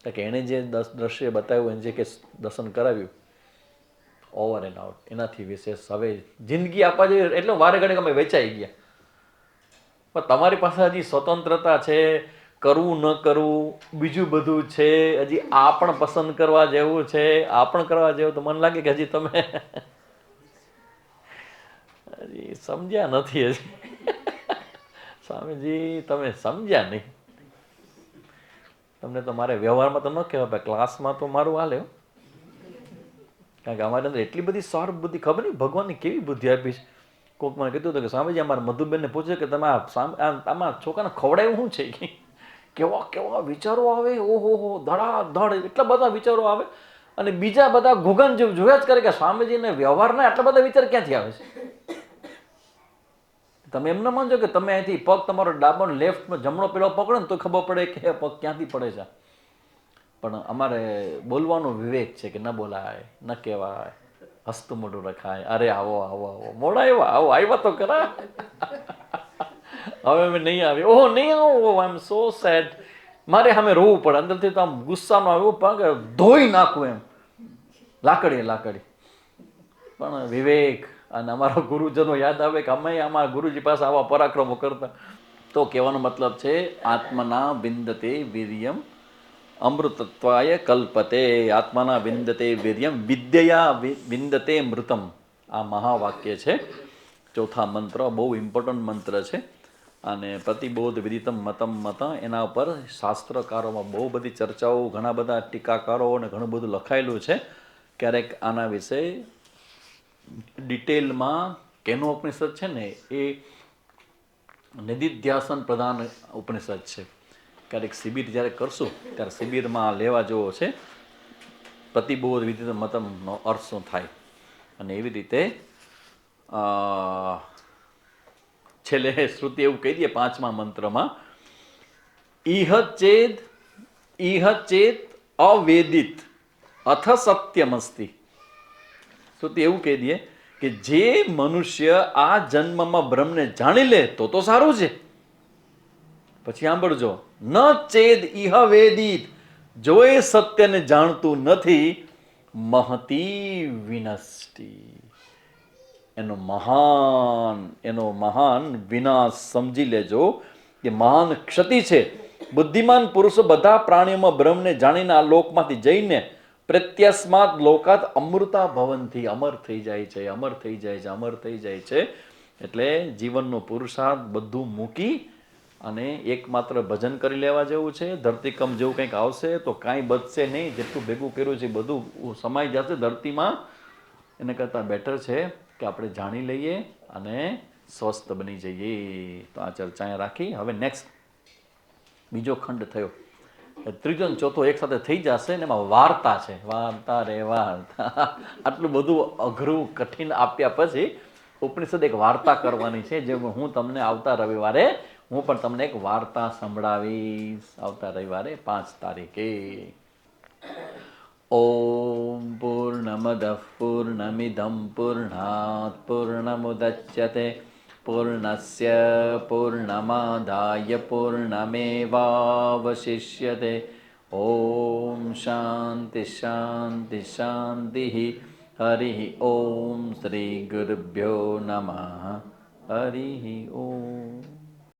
કે એણે જે દ્રશ્ય બતાવ્યું, એને જે કે દર્શન કરાવ્યું, ઓવર એન્ડ આઉટ. એનાથી વિશેષ હવે જિંદગી આપવા જોઈએ એટલે વારે ઘડીએ અમે વેચાઈ ગયા. પણ તમારી પાસે હજી સ્વતંત્રતા છે, કરવું ન કરવું બીજું બધું છે. હજી આ પણ પસંદ કરવા જેવું છે, આ પણ કરવા જેવું. તો મને લાગે કે હજી તમે હજી સમજ્યા નથી. હજી સ્વામીજી તમે સમજ્યા નહીં. તમને તો મારે વ્યવહારમાં તો ન કહેવાય, ભાઈ ક્લાસમાં તો મારું હાલે. કારણ કે અમારી અંદર એટલી બધી શાર્પ બુદ્ધિ, ખબર નહીં ભગવાનની કેવી બુદ્ધિ આપી છે. કોઈક મને કીધું હતું કે સ્વામીજી અમારા મધુબેનને પૂછે કે તમે આમાં છોકરાને ખવડાવ્યું શું છે? કેવા કેવા વિચારો આવે, ઓહો ધડાધડ એટલા બધા વિચારો આવે. અને બીજા બધા ઘોઘન જેવું જોયા જ કરે કે સ્વામીજીને વ્યવહારના આટલા બધા વિચાર ક્યાંથી આવે છે? તમે એમ ના માનજો કે તમે અહીંથી પગ તમારો ડાબો લેફ્ટ જમણો પેલો પકડો ને તો ખબર પડે કે પગ ક્યાંથી પડે છે. પણ અમારે બોલવાનો વિવેક છે કે ન બોલાય, ન કહેવાય, હસતું મોઢું રખાય. અરે આવો આવો આવો, મોડા આવ્યા તો ખરા. હવે અમે નહીં આવી. ઓહો નહીં આવો, આઈ એમ સો સેડ. મારે સામે રોવું પડે અંદરથી. તો આમ ગુસ્સાનો આવ્યો પણ ધોઈ નાખવું એમ, લાકડી. પણ વિવેક અને અમારા ગુરુજનો યાદ આવે કે અમે અમારા ગુરુજી પાસે આવા પરાક્રમો કરતા. તો કહેવાનો મતલબ છે આત્મના વિંદતે વીર્યમ અમૃતત્વાય કલ્પતે. આત્માના વિંદતે વીર્યમ વિદ્યયા વિંદતે મૃતમ. આ મહાવાક્ય છે. 4થા મંત્ર બહુ ઇમ્પોર્ટન્ટ મંત્ર છે. અને પ્રતિબોધ વિદિતમ મતમ મત, એના ઉપર શાસ્ત્રકારોમાં બહુ બધી ચર્ચાઓ, ઘણા બધા ટીકાકારો અને ઘણું બધું લખાયેલું છે. ક્યારેક આના વિશે ડિટેલમાં કેનો ઉપનિષદ છે ને એ નિધિધ્યાસન પ્રધાન ઉપનિષદ છે. ક્યારેક શિબિર જ્યારે કરશું ત્યારે શિબિરમાં લેવા જેવો છે. પ્રતિબોધ વિદિત મતમનો અર્થ શું થાય. અને એવી રીતે છેલ્લે શ્રુતિ એવું કહી દે 5મા મંત્રમાં ઇહ ચેત અવેદિત અથ સત્યમસ્તિ. તો તે એવું કહી દઈએ કે જે મનુષ્ય આ જન્મમાં બ્રહ્મને જાણી લે તો સારું છે. પછી સાંભળજો, ન ચેદ ઇહ વેદિત, જો એ સત્યને જાણતું નથી, મહતી વિનષ્ટિ, એનો મહાન વિનાશ સમજી લેજો કે મહાન ક્ષતિ છે. બુદ્ધિમાન પુરુષો બધા પ્રાણીઓમાં બ્રહ્મને જાણીને આ લોકમાંથી જઈને પ્રત્યસ્માત લોકાત અમૃતા ભવનથી અમર થઈ જાય છે, અમર થઈ જાય છે, અમર થઈ જાય છે. એટલે જીવનનો પુરુષાર્થ બધું મૂકી અને એકમાત્ર ભજન કરી લેવા જેવું છે. ધરતીકંપ જેવું કંઈક આવશે તો કાંઈ બચશે નહીં, જેટલું ભેગું કર્યું છે બધું સમાઈ જશે ધરતીમાં. એને કરતાં બેટર છે કે આપણે જાણી લઈએ અને સ્વસ્થ બની જઈએ. તો આ ચર્ચા અહીંયા રાખી. હવે નેક્સ્ટ બીજો ખંડ થયો, ત્રીજો ને ચોથો એક સાથે થઈ જશે ને એમાં વાર્તા છે. વાર્તા રે વાર્તા, આટલું બધું અઘરું કઠિન આપ્યા પછી ઉપનિષદ એક વાર્તા કરવાની છે, જે હું તમને આવતા રવિવારે હું પણ તમને એક વાર્તા સંભળાવીશ. આવતા રવિવારે 5 તારીખે. ઓમ પૂર્ણમદ પૂર્ણમિદમ પૂર્ણાત પૂર્ણમુદચ્યતે પૂર્ણસ્ય પૂર્ણમાદાય પૂર્ણમેવાવશિષ્યતે. ઓમ શાંતિ શાંતિ શાંતિ. હરિ ઓમ શ્રી ગુરુભ્યો નમઃ. હરિ ઓમ.